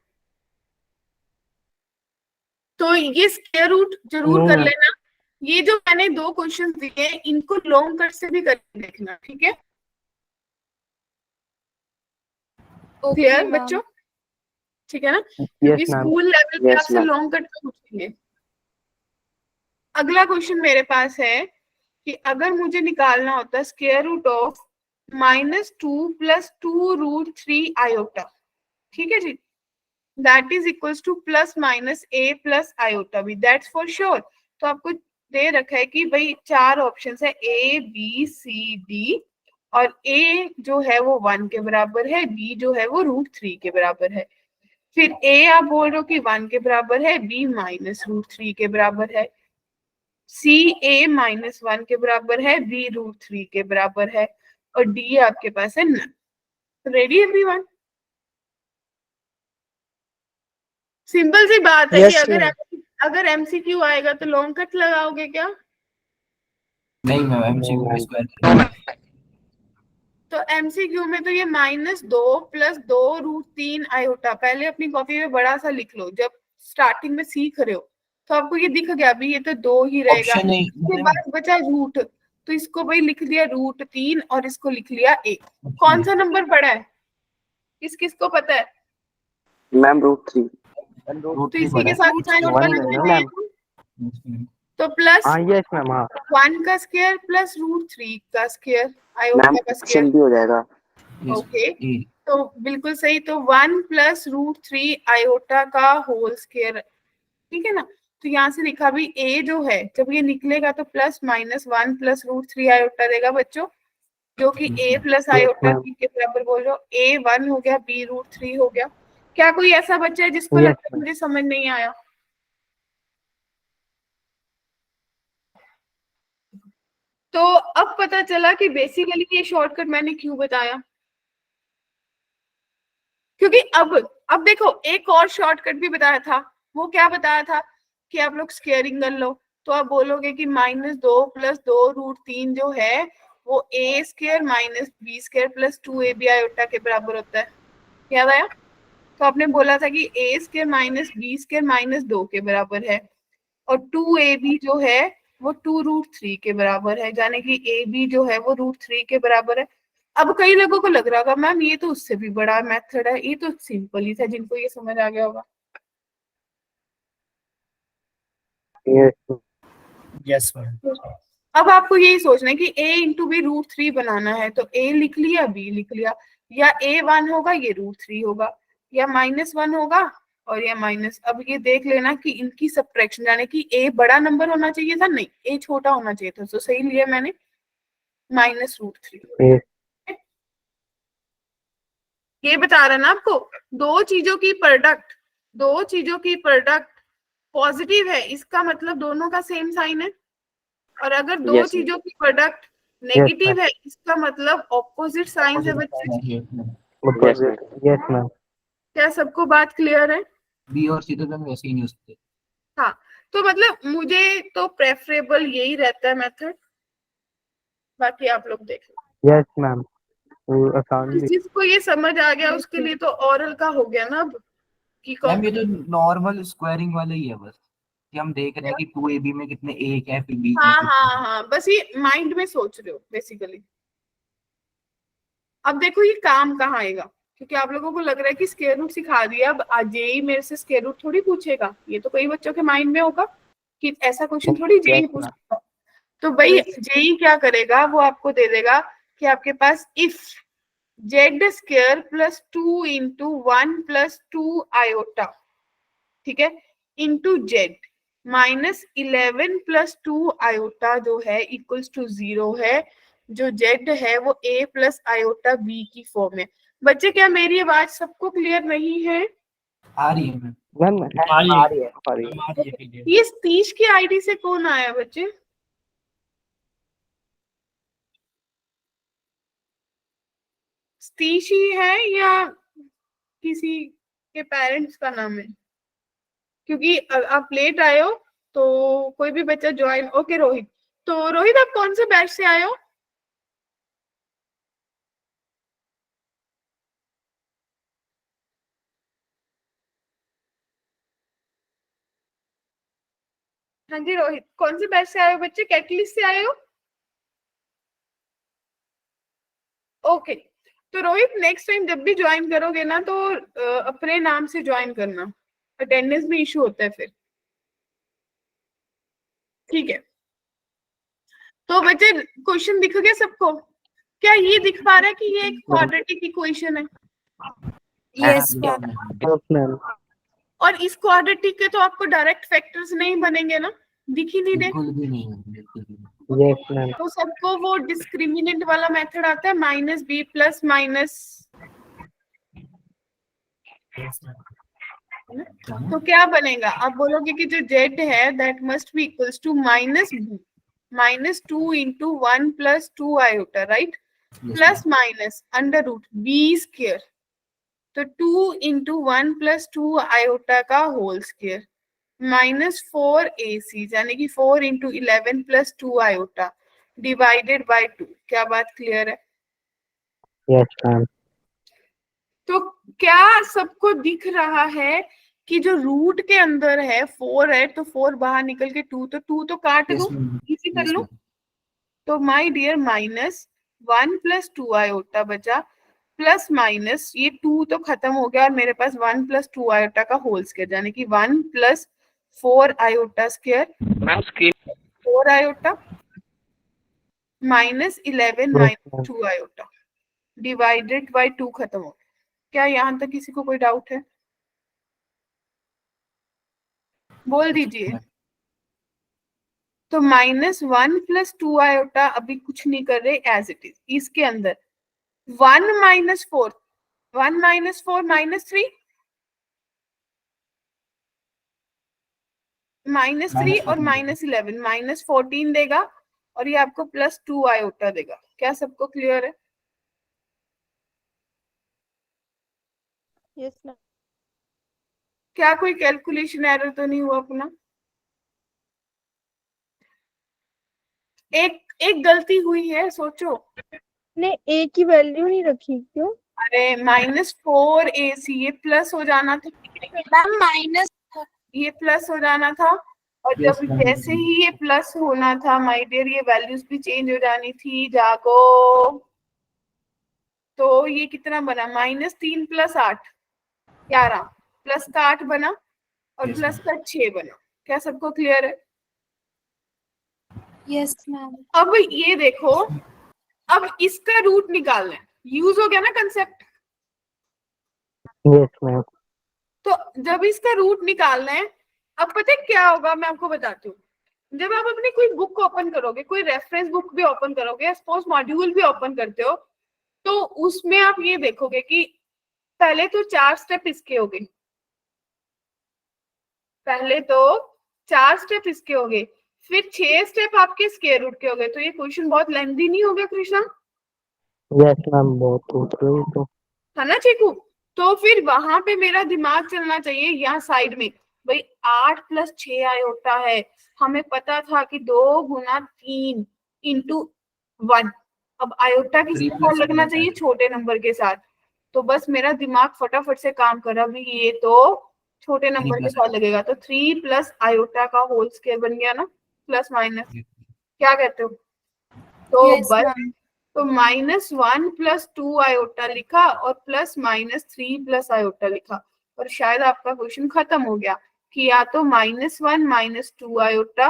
तो ये स्क्वायर रूट जरूर No, कर ma'am. लेना। ये जो मैंने 2 क्वेश्चन दिए हैं इनको लॉन्ग कट से भी करके देखना, ठीक है? क्लियर बच्चों? ठीक है ना? क्योंकि Yes, ma'am. स्कूल लेवल पे Yes, आपसे ma'am. लॉन्ग कट का पूछेंगे। अगला क्वेश्चन मेरे पास है कि अगर मुझे निकालना होता square root of -2 plus 2 root 3 iota, ठीक है जी, that is equals to plus minus a plus iota भी, दैट्स फॉर श्योर। तो आपको दे रखा है कि भाई 4 ऑप्शन है a b c d, और a जो है वो 1 के बराबर है, b जो है वो √3 के बराबर है, फिर a आप बोल रहे हो कि 1 के बराबर है, b -√3 के बराबर है, c a -1 के बराबर है, b √3 के बराबर है, और d आपके पास है नन। Ready everyone? सिंपल सी बात है Yes, कि sir. अगर एमसीक्यू आएगा तो लॉन्ग कट लगाओगे क्या? नहीं मैम, एमसीक्यू पे स्क्वायर। तो एमसीक्यू में तो ये -2 प्लस 2 √3 आयोटा, पहले अपनी कॉपी में बड़ा सा लिख लो, जब स्टार्टिंग में सीख रहे हो तो आपको ये दिख गया अभी ये तो 2 ही रहेगा। ऑप्शन नहीं इसके बाद बचा रूट, तो इसको भाई लिख दिया √3 और इसको लिख लिया 1। कौन सा नंबर बड़ा है? किस किस को पता है? Ma'am, √3. तो इसी के साथ साइन One लगना है, चाहिए। तो प्लस हाँ यस मैम, हाँ 1 का स्क्वायर प्लस √3 का स्क्वायर, आयोटा Ma'am, का ऑप्शन स्क्वायर। भी हो जाएगा. ओके, तो बिल्कुल सही। तो 1 प्लस √3 आयोटा का होल स्क्वायर, ठीक है ना? तो यहाँ से लिखा भी a जो है जब ये निकलेगा तो प्लस माइनस 1 प्लस √3 आयोटा देगा बच्चों, जो कि a प्लस आयोटा ma'am. के बराबर बोल रहे हो। a 1 हो गया, b √3 हो गया। क्या कोई ऐसा बच्चा है जिसको Yes, लगता है ma'am. मुझे समझ नहीं आया? तो अब पता चला कि बेसिकली ये शॉर्टकट मैंने क्यों बताया, क्योंकि अब देखो एक और शॉर्टकट भी बताया था। वो क्या बताया था कि आप लोग स्क्वेयरिंग कर लो, तो आप बोलोगे कि -2 प्लस 2 √3 जो है वो a square minus b square plus 2ab iota के बराबर होता है। याद आया? तो आपने बोला था कि a square minus b square -2 के बराबर है, और 2ab जो है वो 2 √3 के बराबर है, यानी कि ab जो है वो √3 के बराबर है। अब कई लोगों को लग रहा होगा मैम ये तो उससे भी बड़ा मेथड है, ये तो सिंपल ही था, जिनको ये समझ आ गया होगा। Yes. Yes ma'am. अब आपको यही सोचना है कि a इंटू बी √3 बनाना है, तो a लिख लिया, b लिख लिया, या a 1 होगा ये √3 होगा, या -1 होगा और या माइनस। अब ये देख लेना कि इनकी सब्ट्रैक्शन, यानी कि a बड़ा नंबर होना चाहिए था, नहीं a छोटा होना चाहिए था, तो सही लिया मैंने -√3। Yes. ये बता रहा ना आपको, दो चीजों की प्रोडक्ट, दो चीजों की प्रोडक्ट पॉजिटिव है, इसका मतलब दोनों का सेम साइन है। और अगर दो Yes, चीजों की प्रोडक्ट नेगेटिव है, इसका मतलब ऑपोजिट साइन है बच्चे। yes, ma'am. Yes ma'am. क्या सबको बात क्लियर है? बी और सी तो हम वैसे ही नहीं यूज करते। हाँ, तो मतलब मुझे तो प्रेफरेबल यही रहता है मेथड, बाकी आप लोग देख लो। यस मैम, आसान भी। जिसको ये समझ आ गया उसके लिए तो ऑरल का हो गया ना अब कि मैम ये तो नॉर्मल स्क्वायरिंग वाला ही है बस, कि हम देख रहे हैं कि 2ab में कितने एक है फिर b हाँ हाँ हाँ, बस ये माइंड में सोच रहे हो बेसिकली। अब देखो ये काम कहाँ आएगा, क्योंकि आप लोगों को लग रहा है कि स्क्वायर रूट सिखा दिया, अब आज जेई मेरे से स्क्वायर रूट थोड़ी पूछेगा। ये तो कई बच्चों के माइंड में होगा कि ऐसा क्वेश्चन थोड़ी जेई Yes, पूछेगा। तो भाई जेई क्या करेगा, वो आपको दे देगा कि आपके पास if z square plus 2 into 1 plus 2 iota, ठीक है, into z minus 11 plus 2 iota जो है इक्वल्स टू 0 है। जो जेड है वो a प्लस आयोटा b की फॉर्म है। बच्चे क्या मेरी आवाज सबको क्लियर नहीं है? आ रही है मैम। मैम आ रही है, आ रही है, आ रही है। आ रही है clear। ये सतीश की आईडी से कौन आया बच्चे? सतीश ही है या किसी के पेरेंट्स का नाम है? क्योंकि आप लेट आए हो तो कोई भी बच्चा ज्वाइन। ओके रोहित, तो रोहित आप कौन से बैच से आए हो? हाँ जी रोहित, कौन से बैच से आए हो बच्चे? कैटलिस्ट से आए हो? ओके, तो रोहित नेक्स्ट टाइम जब भी ज्वाइन करोगे ना तो अपने नाम से ज्वाइन करना, अटेंडेंस में इशू होता है फिर, ठीक है? तो बच्चे क्वेश्चन दिख गया सबको? क्या ये दिख पा रहा है कि ये एक क्वाड्रेटिक इक्वेशन है? यस हाँ, मैम। Yes ma'am. और इस क्वाड्रेटिक के तो आपको डायरेक्ट फैक्टर्स नहीं बनेंगे ना, दिख ही नहीं दे। बिल्कुल भी नहीं है, बिल्कुल भी नहीं। Yes ma'am. तो सबको वो डिस्क्रिमिनेंट वाला मेथड आता है, माइनस बी प्लस माइनस। तो क्या बनेगा? आप बोलोगे कि जो जेड है that must be equals to minus 2 into 1 plus 2 iota, right? Plus minus under root B square, तो 2 इंटू 1 प्लस 2 आयोटा का होल स्क्वायर माइनस 4 AC, यानी कि 4 into 11 plus 2 iota divided by 2। क्या बात क्लियर है? Yes ma'am. तो क्या सबको दिख रहा है कि जो रूट के अंदर है 4 है, तो 4 बाहर निकल के 2, तो 2 तो काट Yes, दो, ma'am. इजी कर Yes, लो। ma'am. तो my dear minus 1 plus 2 iota बचा, प्लस माइनस ये 2 तो खत्म हो गया और मेरे पास 1 प्लस 2 आयोटा का होल स्क्वायर, यानी कि 1 plus 4 iota square ma'am screen 4 iota minus 11 minus 2 iota divided by 2 खत्म हो गया। क्या यहाँ तक किसी को कोई डाउट है? बोल दीजिए। तो माइनस 1 प्लस 2 आयोटा अभी कुछ नहीं कर रहे, एज इट इज। इसके अंदर 1 माइनस 4 माइनस 3 माइनस 3 और माइनस 11 माइनस 14 देगा, और ये आपको प्लस 2 आयोटा देगा। क्या सबको क्लियर है? Yes ma'am. क्या कोई कैलकुलेशन एरर तो नहीं हुआ अपना? एक गलती हुई है, सोचो। ने ए की वैल्यू नहीं रखी क्यों? अरे माइनस 4 AC ये प्लस हो जाना था, मैम माइनस ये प्लस हो जाना था, और Yes, जब ma'am. जैसे ही ये प्लस होना था माय डियर, ये वैल्यूज भी चेंज हो जानी थी। जागो। तो ये कितना बना? माइनस 3 प्लस 8 11 प्लस का 8 बना, और Yes, प्लस का 6 बना। क्या सबको क्लियर है? Yes ma'am. अब ये देखो, अब इसका रूट निकालना है, यूज हो गया ना कंसेप्ट। Yes ma'am. तो जब इसका रूट निकालना है, अब पता है क्या होगा, मैं आपको बताती हूँ। जब आप अपनी कोई बुक ओपन करोगे, कोई रेफरेंस बुक भी ओपन करोगे, सपोज मॉड्यूल भी ओपन करते हो, तो उसमें आप ये देखोगे कि पहले तो 4 स्टेप इसके हो गए, पहले तो 4 स्टेप इसके हो गए, फिर 6 स्टेप आपके स्क्वायर रूट के हो गए। तो ये क्वेश्चन बहुत लेंथी नहीं हो गया कृष्णा? यस मैम, बहुत टूट रही तो। है ना चीकू? तो फिर वहां पे मेरा दिमाग चलना चाहिए यहाँ साइड में, भाई 8 + 6 आयोटा है, हमें पता था कि 2 × 3 × 1। अब आयोटा किसके 3 साथ + लगना 1 चाहिए? छोटे नंबर के साथ। तो बस मेरा दिमाग फटाफट से काम कर रहा है, ये तो छोटे नंबर के 3 साथ लगेगा, तो 3 + आयोटा का होल स्क्वायर बन गया ना, प्लस माइनस। क्या कहते हो? तो Yes, बस, ma'am. तो -1 + 2 आयोटा लिखा और +-3 + आयोटा लिखा, और शायद आपका क्वेश्चन खत्म हो गया कि या तो -1 - 2 आयोटा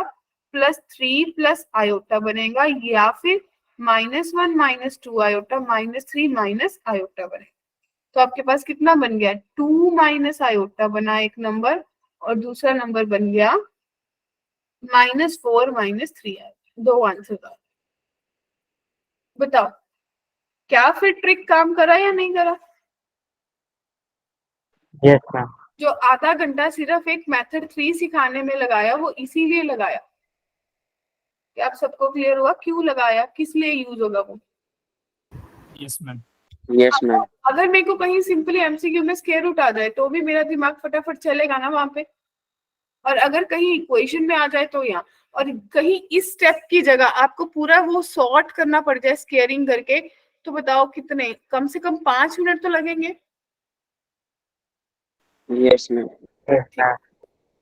+3 + आयोटा बनेगा, या फिर -1 - 2 आयोटा -3 - आयोटा बनेगा। तो आपके पास कितना बन गया? 2 - आयोटा बना एक नंबर, और दूसरा नंबर बन गया -4 - 3 आयोटा। 2 आंसर था। बताओ क्या फिर ट्रिक काम करा या नहीं करा? Yes ma'am. जो आधा घंटा सिर्फ एक मेथड 3 सिखाने में लगाया, वो इसीलिए लगाया कि आप सबको क्लियर हुआ क्यों लगाया, किस लिए यूज होगा वो। Yes ma'am. अगर मेरे को कहीं सिंपली एमसीक्यू में स्क्वायर रूट आ जाए तो भी मेरा दिमाग फटाफट चलेगा ना वहां पे, और अगर कहीं इक्वेशन में आ जाए तो यहाँ, और कहीं इस स्टेप की जगह आपको पूरा वो सॉर्ट करना पड़ जाए स्केयरिंग करके, तो बताओ कितने, कम से कम 5 मिनट तो लगेंगे। Yes ma'am. Yes ma'am.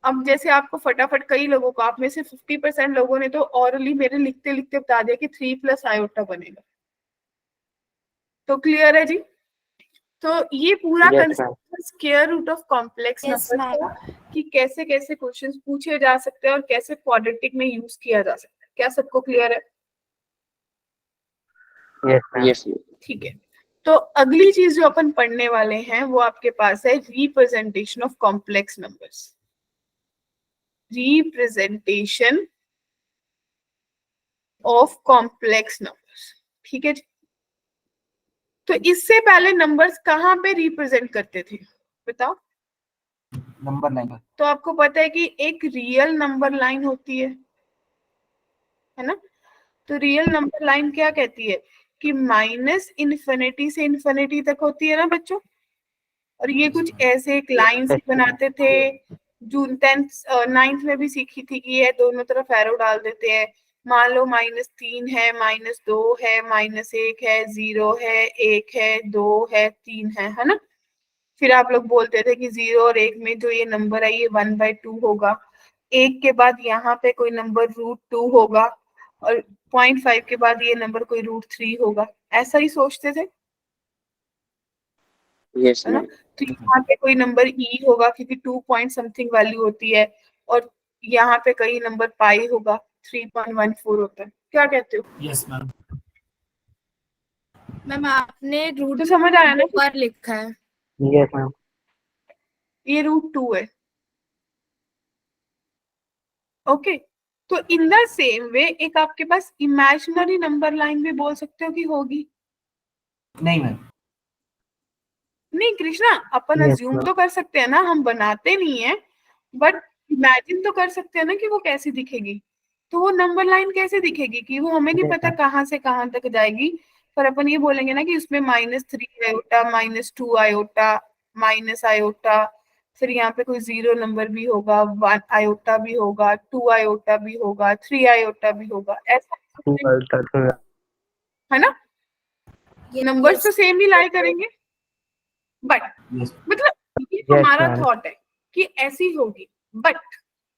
अब जैसे आपको फटाफट, कई लोगों को, आप में से 50% लोगों ने तो ऑरली मेरे लिखते लिखते बता दिया कि 3 + आयोटा बनेगा। तो क्लियर है जी? तो ये पूरा yes ma'am. Concept square root of complex Yes, number ma'am. का, कि कैसे कैसे क्वेश्चंस पूछे जा सकते हैं और कैसे क्वाड्रेटिक में यूज किया जा सकता है। क्या सबको क्लियर है? Yes ma'am. Yes ma'am. ठीक है। तो अगली चीज जो अपन पढ़ने वाले हैं वो आपके पास है representation of complex numbers. Representation of complex numbers, ठीक है जी। तो इससे पहले नंबर्स कहाँ पे रिप्रेजेंट करते थे बताओ? Number line. तो आपको पता है कि एक रियल नंबर लाइन होती है ना? तो रियल नंबर लाइन क्या कहती है कि -∞ से ∞ तक होती है ना बच्चों। और ये कुछ ऐसे एक लाइन से बनाते थे, जून 10th 9th में भी सीखी थी कि ये दोनों तरफ एरो डाल देते हैं। मान लो -3 है, -2 है, -1 है, 0 है, 1 है, 2 है, 3 है ना? फिर आप लोग बोलते थे कि 0 और 1 में जो ये नंबर है ये 1/2 होगा। 1 के बाद यहाँ पे कोई नंबर √2 होगा, और 0.5 के बाद ये नंबर कोई √3 होगा। ऐसा ही सोचते थे, यस है ना? मैम। तो यहाँ पे कोई नंबर ई होगा क्योंकि 2 पॉइंट समथिंग वैल्यू होती है, और यहाँ पे कई नंबर पाई होगा, 3.14 होता है। क्या कहते हो? Yes ma'am. मैम आपने रूट तो समझ आया ना कि पर लिखा है। Yes ma'am. ये √2 है। ओके। तो इन द सेम वे एक आपके पास इमेजिनरी नंबर लाइन भी बोल सकते हो कि होगी। नहीं मैम। नहीं कृष्णा, अपन Yes, अज्यूम ma'am. तो कर सकते हैं ना, हम बनाते नहीं है, बट इमेजिन तो कर सकते हैं ना कि वो कैसी दिखेगी। तो वो नंबर लाइन कैसे दिखेगी कि वो हमें नहीं Yes, पता ma'am. कहाँ से कहाँ तक जाएगी, पर अपन ये बोलेंगे ना कि उसमें -3 आयोटा, -2 आयोटा, माइनस आयोटा, फिर यहाँ पे कोई 0 नंबर भी होगा, 1 आयोटा भी होगा, 2 आयोटा भी होगा, 3 आयोटा भी होगा, ऐसा है ना? नंबर्स तो सेम ही लाई करेंगे, बट यस मतलब ये Yes, हमारा ma'am. थॉट है कि ऐसी होगी, बट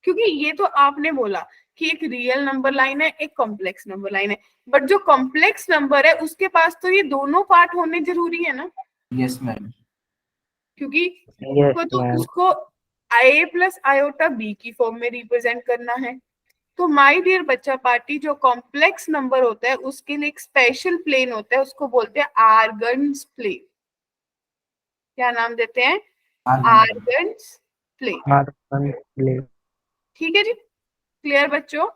क्योंकि ये तो आपने बोला कि एक रियल नंबर लाइन है, एक कॉम्प्लेक्स नंबर लाइन है, बट जो कॉम्प्लेक्स नंबर है उसके पास तो ये दोनों पार्ट होने जरूरी है ना, यस मैम। क्योंकि Yes, उसको तो ma'am. उसको a + आयोटा b की फॉर्म में रिप्रेजेंट करना है। तो माय डियर बच्चा पार्टी, जो कॉम्प्लेक्स नंबर होता है उसके लिए एक स्पेशल प्लेन होता है, उसको बोलते हैं आर्गन्स प्लेन। क्या नाम देते हैं? Argand's plane. R1 play. ठीक है जी, क्लियर बच्चों?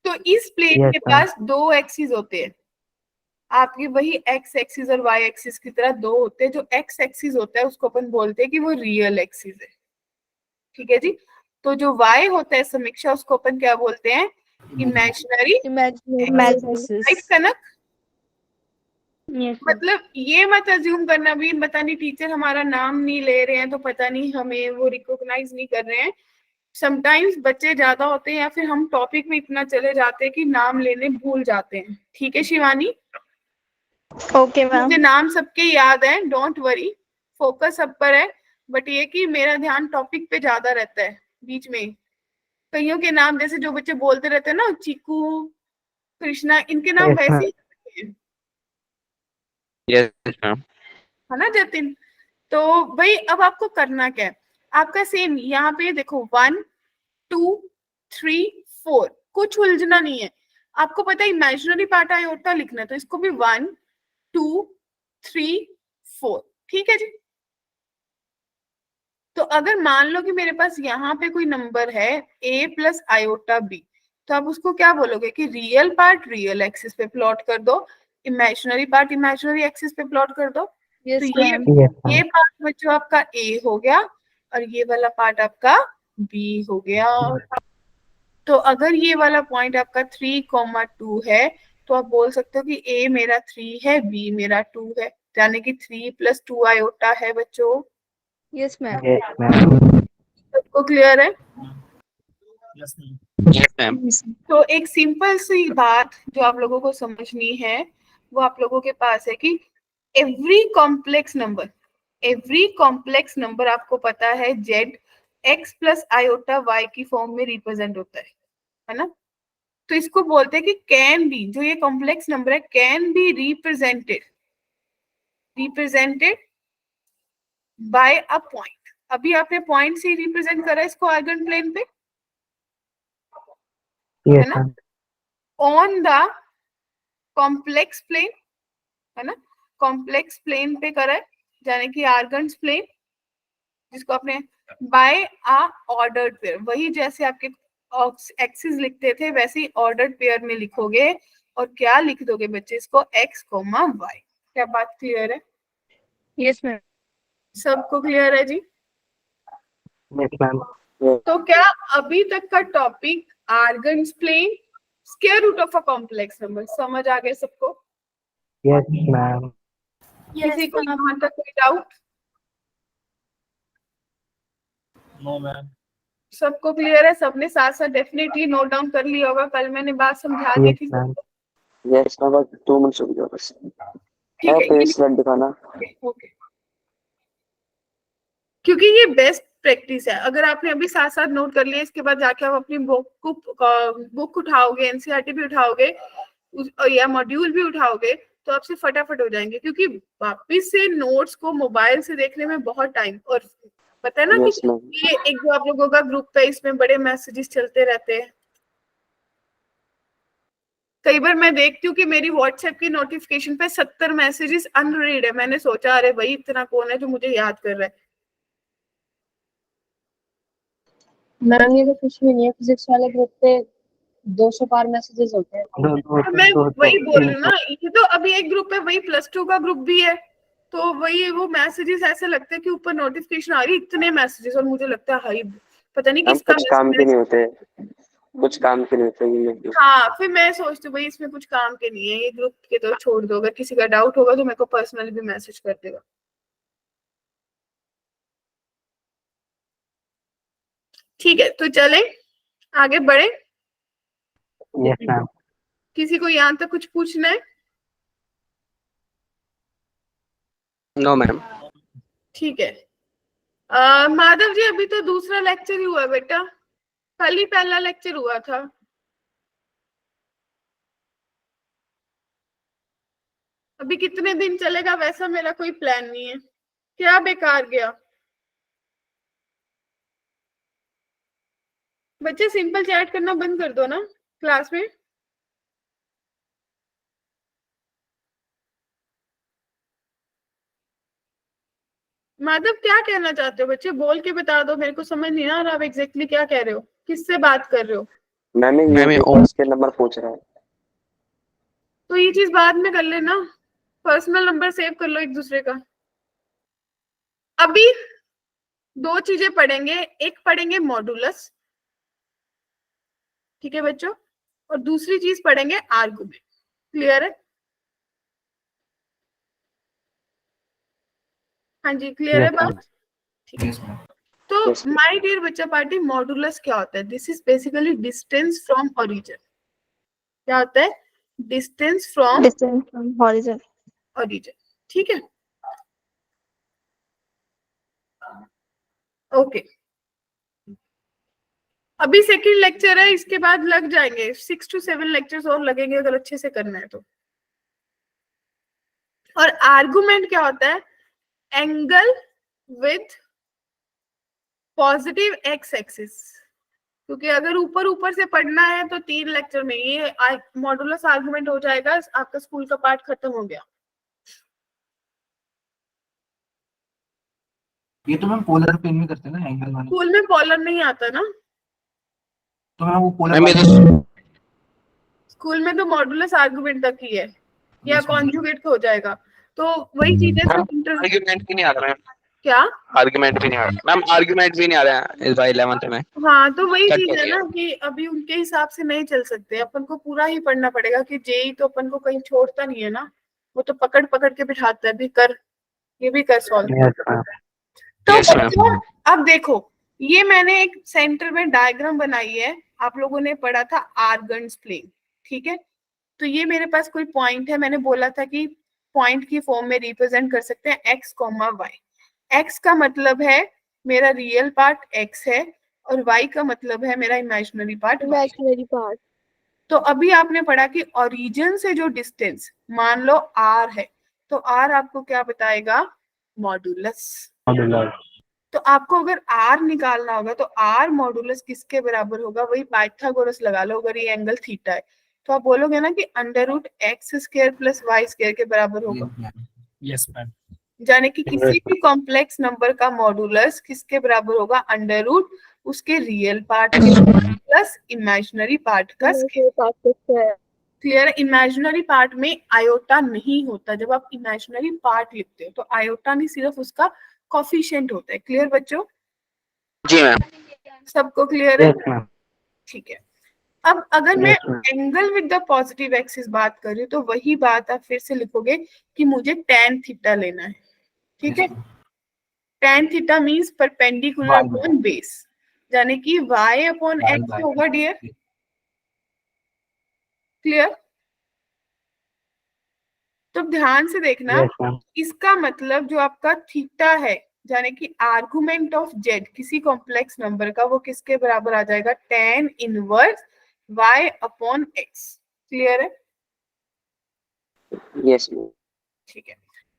तो इस प्लेन Yes, के ma'am. पास 2 एक्सिस होते हैं, आपकी वही x एक्सिस और y एक्सिस की तरह 2 होते हैं। जो x एक्सिस होता है उसको अपन बोलते हैं कि वो रियल एक्सिस है। ठीक है जी। तो जो y होता है समीक्षा, उसको अपन क्या बोलते हैं? इमेजिनरी इमेजिनरी राइट कनक। यस मतलब ये मत अज्यूम करना भी पता नहीं टीचर हमारा नाम नहीं ले रहे हैं तो पता नहीं हमें वो रिकॉग्नाइज नहीं कर रहे हैं। समटाइम्स बच्चे ज्यादा होते हैं या फिर हम टॉपिक में इतना चले जाते हैं कि नाम लेने भूल जाते हैं। ठीक है शिवानी, ओके मैम मुझे नाम सबके याद है, डोंट वरी, फोकस सब पर है। बट ये कि मेरा ध्यान टॉपिक पे ज्यादा रहता है। बीच में कईयों के नाम जैसे जो बच्चे बोलते रहते हैं ना, चीकू, कृष्णा, इनके नाम Yes, वैसे ही हैं, यस मैम। है ना जतिन? तो भाई अब आपको करना क्या है, आपका सेम यहाँ पे देखो 1 2 3 4, कुछ उलझना नहीं है। आपको पता है इमेजिनरी पार्ट आयोटा लिखना है, तो इसको भी 1 2 3 4। ठीक है जी। तो अगर मान लो कि मेरे पास यहाँ पे कोई नंबर है a प्लस आयोटा b, तो आप उसको क्या बोलोगे कि रियल पार्ट रियल एक्सिस पे प्लॉट कर दो, इमेजिनरी पार्ट इमेजिनरी एक्सिस पे प्लॉट कर दो। यस तो मैम yes, ये ma'am. पार्ट बच्चों आपका a हो गया और ये वाला पार्ट आपका b हो गया। तो अगर ये वाला पॉइंट आपका 3,2 है तो आप बोल सकते हो कि a मेरा 3 है, b मेरा 2 है, यानी कि 3 + 2 आयोटा है बच्चों। Yes ma'am Yes, ma'am. सबको क्लियर है? Yes ma'am. तो एक सिंपल सी बात जो आप लोगों को समझनी है वो आप लोगों के पास है कि एवरी कॉम्प्लेक्स नंबर आपको पता है z x plus iota y की फॉर्म में रिप्रेजेंट होता है ना? तो इसको बोलते हैं कि कैन बी, जो ये कॉम्प्लेक्स नंबर है can be represented by a point. अभी आपने पॉइंट से रिप्रेजेंट करा इसको आर्गन प्लेन पे, Yes, है ना? ma'am. On the complex plane, है ना? कॉम्प्लेक्स प्लेन पे करा है, यानी कि आर्गन्स प्लेन, जिसको आपने बाय अ ऑर्डर्ड पेयर, वही जैसे आपके एक्सिस लिखते थे वैसे ही ऑर्डर्ड पेयर में लिखोगे। और क्या लिख दोगे बच्चे इसको? x, y। क्या बात क्लियर है? यस मैम सबको क्लियर है जी? Yes, ma'am. तो क्या अभी तक का topic Argand's plane, square root of a complex number समझ आ गए सबको? Yes, ma'am. किसी को यहाँ तक कोई डाउट? No ma'am. सबको क्लियर है? सबने साथ साथ डेफिनेटली नोट डाउन कर लिया होगा, कल मैंने बात समझा दी Yes, थी ma'am. यस मैं बस 2 मिनट्स रुक जाओ बस। ठीक है पेज स्लाइड दिखाना। ओके। क्योंकि ये बेस्ट प्रैक्टिस है, अगर आपने अभी साथ साथ नोट कर लिया इसके बाद जाके आप अपनी बुक उठाओगे, एनसीईआरटी भी उठाओगे या मॉड्यूल भी उठाओगे तो आपसे फटाफट हो जाएंगे। क्योंकि वापिस से नोट्स को मोबाइल से देखने में बहुत टाइम, और पता है ना यस कि मैम। ये एक जो आप लोगों का ग्रुप है इसमें बड़े मैसेजेस चलते रहते हैं। कई बार मैं देखती हूँ कि मेरी व्हाट्सएप की नोटिफिकेशन पे 70 मैसेजेस अनरीड है। मैंने सोचा अरे भाई इतना कौन है जो मुझे याद कर रहा है। मैम ये तो कुछ भी नहीं है, फिजिक्स वाले ग्रुप पे 200 पार मैसेजेस होते हैं। तो मैं वही बोल रही हूँ ना, ये तो अभी एक ग्रुप है, वही +2 का ग्रुप भी है, तो वही वो मैसेजेस ऐसे लगते हैं कि ऊपर नोटिफिकेशन आ रही इतने मैसेजेस, और मुझे लगता है हाई पता नहीं हम किसका कुछ काम के नहीं होते, कुछ काम के नहीं होते ये। हाँ फिर मैं सोचती हूँ भाई इसमें कुछ काम के नहीं है ये ग्रुप के, तो छोड़ दो। अगर किसी का डाउट होगा तो मेरे को पर्सनली भी मैसेज कर देगा। ठीक है तो चले आगे बढ़े। Yes, ma'am. किसी को यहाँ तक कुछ पूछना है? No ma'am. ठीक है। माधव जी अभी तो दूसरा लेक्चर ही हुआ बेटा, कल ही पहला लेक्चर हुआ था। अभी कितने दिन चलेगा वैसा मेरा कोई प्लान नहीं है। क्या बेकार गया? बच्चे सिंपल चैट करना बंद कर दो ना क्लास में। माधव क्या कहना चाहते हो बच्चे? बोल के बता दो, मेरे को समझ नहीं आ रहा आप एग्जैक्टली क्या कह रहे हो, किससे बात कर रहे हो? मैम ये के नंबर पूछ रहा है। तो ये चीज बाद में कर लेना, पर्सनल नंबर सेव कर लो एक दूसरे का। अभी दो चीजें पढ़ेंगे, एक पढ़ेंगे मॉडुलस, ठीक है बच्चों, और दूसरी चीज पढ़ेंगे आर्गुमेंट। क्लियर है? हाँ जी, क्लियर है Yes, ma'am. बात? ठीक है। Yes ma'am. तो Yes, ma'am. माय डियर बच्चा पार्टी, मॉडुलस क्या होता है? This is basically distance from origin. क्या होता है? Distance from Distance from horizon. Origin. ठीक है, ओके। अभी सेकंड लेक्चर है, इसके बाद लग जाएंगे 6 to 7 लेक्चर्स और लगेंगे अगर अच्छे से करना है तो। और आर्गुमेंट क्या होता है? Angle with positive x axis. क्योंकि अगर ऊपर ऊपर से पढ़ना है तो 3 लेक्चर में ये मॉडुलस आर्गुमेंट हो जाएगा, आपका स्कूल का पार्ट खत्म हो गया। ये तो मैम पोलर पेन में करते हैं ना एंगल वाला, स्कूल में पॉलर नहीं आता ना, तो मैम वो पोलर मैम ये तो स्कूल में तो मॉडुलस आर्गुमेंट तक ही है, या Yes, ma'am. कॉन्जुगेट हो जाएगा। तो वही चीजें हाँ, सब इंटर आर्ग्यूमेंट भी नहीं आ रहा मैम, क्या? आर्ग्यूमेंट भी नहीं आ रहा मैम, आर्ग्यूमेंट भी नहीं आ रहा है इस बार 11th में। हाँ, तो वही कट चीज हो है गया। ना कि अभी उनके हिसाब से नहीं चल सकते, अपन को पूरा ही पढ़ना पड़ेगा कि जेई तो अपन को कहीं छोड़ता नहीं है ना, वो तो पकड़ पकड़ के बिठाता है, भी कर, ये भी कर सॉल्व। Yes, ma'am. तो Yes, ma'am. बच्चों अब देखो, ये मैंने एक सेंटर में डायग्राम बनाई है, आप लोगों ने पढ़ा था आर्गन्स प्लेन, ठीक है? तो ये मेरे पास कोई पॉइंट है, मैंने बोला था कि पॉइंट की फॉर्म में रिप्रेजेंट कर सकते हैं एक्स कॉमा वाई। एक्स का मतलब है मेरा रियल पार्ट एक्स है, और वाई का मतलब है मेरा इमेजिनरी पार्ट। Imaginary part. तो अभी आपने पढ़ा कि ओरिजिन से जो डिस्टेंस मान लो आर है, तो आर आपको क्या बताएगा? मॉडुलस। Modular. तो आपको अगर आर निकालना होगा तो आर मॉडुलस किसके बराबर होगा? वही पाइथागोरस लगा लो। अगर ये एंगल थीटा है तो आप बोलोगे ना कि under root x square plus y square के बराबर होगा। Yes ma'am. यानी कि किसी भी कॉम्प्लेक्स नंबर का मॉडुलस किसके बराबर होगा? अंडर रूट उसके रियल पार्ट के प्लस इमेजिनरी पार्ट का स्क्वायर। क्लियर है? इमेजिनरी पार्ट में आयोटा नहीं होता, जब आप इमेजिनरी पार्ट लिखते हो तो आयोटा नहीं, सिर्फ उसका कोफिशिएंट होता है। क्लियर बच्चों? जी मैम। सबको क्लियर है? Yes, ma'am. ठीक है। अब अगर मैं Yes, ma'am. Angle with the positive axis बात कर रही हूँ तो वही बात आप फिर से लिखोगे कि मुझे tan थीटा लेना है, ठीक है? tan theta means perpendicular Y upon base, यानी कि y upon Y x by होगा डियर। क्लियर? तो ध्यान से देखना, Yes, ma'am. इसका मतलब जो आपका थीटा है, यानी कि आर्गुमेंट ऑफ जेड किसी कॉम्प्लेक्स नंबर का, वो किसके बराबर आ जाएगा? tan inverse y upon x। Clear है? Yes ma'am. ठीक है।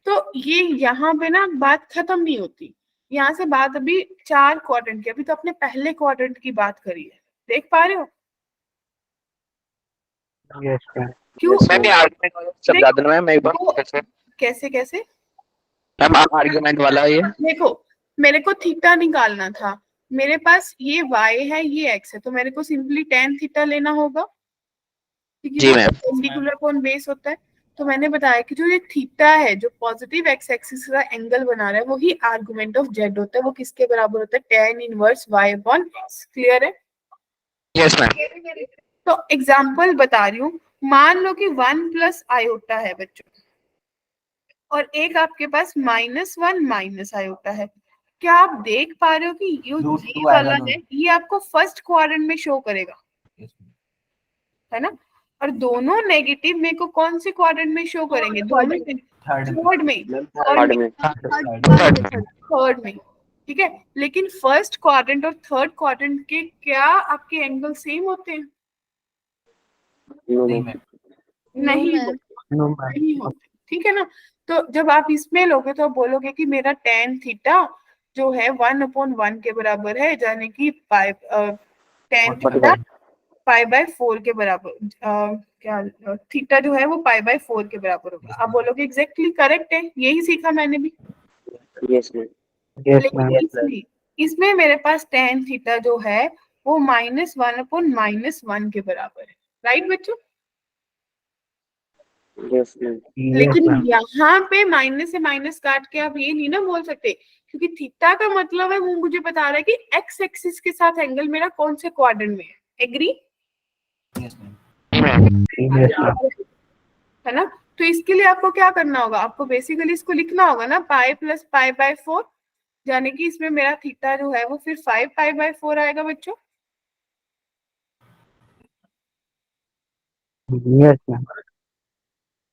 तो ये यहाँ पे ना बात खत्म नहीं होती, यहाँ से बात अभी 4 क्वाड्रेंट की, अभी तो अपने पहले क्वाड्रेंट की बात करी है, देख पा रहे हो? Yes, ma'am. क्यों? मैम ये आर्गुमेंट वाला समझा देना मैम एक बार वो- कैसे। कैसे कैसे? मैम आर्गुमेंट वाला ये। देखो, मेरे को थीटा निकालना था, मेरे पास ये y है, ये x है, तो मेरे को सिंपली tan थीटा लेना होगा, क्योंकि जी मैम। परपेंडिकुलर अपॉन बेस होता है। तो मैंने बताया कि जो ये थीटा है, जो पॉजिटिव एक्स एक्सिस का एंगल बना रहा है, वही आर्गुमेंट ऑफ जेड होता है। वो किसके बराबर होता है? tan inverse y upon x। Clear है? Yes ma'am. तो एग्जाम्पल बता रही हूँ, मान लो कि 1 प्लस आयोटा है बच्चों, और एक आपके पास -1 माइनस आयोटा है। क्या आप देख पा रहे हो कि Root ये 2 वाला आएगा है, ये आपको फर्स्ट क्वाड्रेंट में शो करेगा, है ना? और दोनों नेगेटिव मेरे को कौन से क्वाड्रेंट में शो करेंगे? दोनों थर्ड में, थर्ड में। थर्ड में, ठीक है। लेकिन फर्स्ट क्वाड्रेंट और थर्ड क्वाड्रेंट के क्या आपके एंगल सेम होते हैं? नहीं मैम। नहीं ma'am. होते, No, ma'am. नहीं होते, ठीक है ना? तो जब आप इसमें लोगे तो आप बोलोगे कि मेरा tan थीटा जो है 1/1 के बराबर है, यानी कि tan थीटा π/4 के बराबर, क्या थीटा जो है वो π/4 के बराबर होगा। आप बोलोगे एग्जैक्टली करेक्ट है, यही सीखा मैंने भी। Yes ma'am. Yes, लेकिन ma'am. इसमें मेरे पास tan थीटा जो है वो -1/-1 के बराबर है। राइट बच्चों? Yes ma'am. लेकिन मैम। यहाँ पे माइनस से माइनस काट के आप ये नहीं ना बोल सकते, क्योंकि थीटा का मतलब है वो मुझे बता रहा है कि एक्स एक्सिस के साथ एंगल मेरा कौन से क्वाड्रेंट में है। Agree? Yes ma'am. Yes ma'am. है ना? तो इसके लिए आपको क्या करना होगा, आपको बेसिकली इसको लिखना होगा ना पाई प्लस पाई बाय 4, यानी कि इसमें मेरा थीटा जो है वो फिर 5 पाई बाय 4 आएगा बच्चों। Yes ma'am.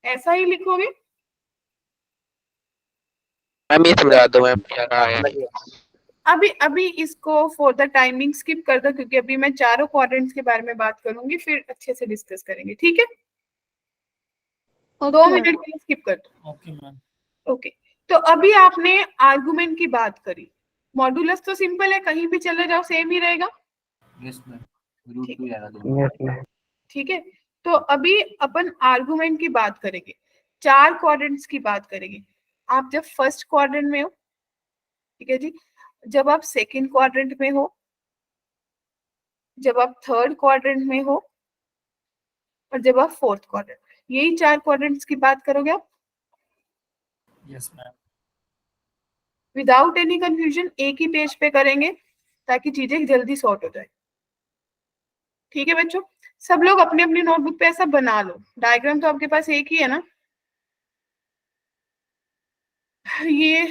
ऐसा ही लिखोगे। मैम ये समझा दो मैम क्या कहा है। अभी इसको फॉर द टाइमिंग स्किप कर दो, क्योंकि अभी मैं चारों क्वाड्रेंट्स के बारे में बात करूंगी, फिर अच्छे से डिस्कस करेंगे। ठीक है? 2 मिनट के लिए स्किप कर दो। Okay ma'am. ओके, तो अभी आपने आर्गुमेंट की बात करी। मॉडुलस तो सिंपल है, कहीं भी चले जाओ सेम ही रहेगा। Yes ma'am. रूट 2 आएगा दोनों। Yes ma'am. ठीक है, तो अभी अपन आर्गुमेंट की बात करेंगे, 4 क्वाड्रेंट्स की बात करेंगे। आप जब फर्स्ट क्वाड्रेंट में हो, ठीक है जी, जब आप सेकंड क्वाड्रेंट में हो, जब आप थर्ड क्वाड्रेंट में हो, और जब आप फोर्थ क्वाड्रेंट, यही 4 क्वाड्रेंट्स की बात करोगे आप। Yes ma'am. Without any confusion एक ही पेज पे करेंगे ताकि चीजें जल्दी सॉर्ट हो जाए। ठीक है बच्चों, सब लोग अपनी अपनी नोटबुक पे ऐसा बना लो। डायग्राम तो आपके पास एक ही है ना? ये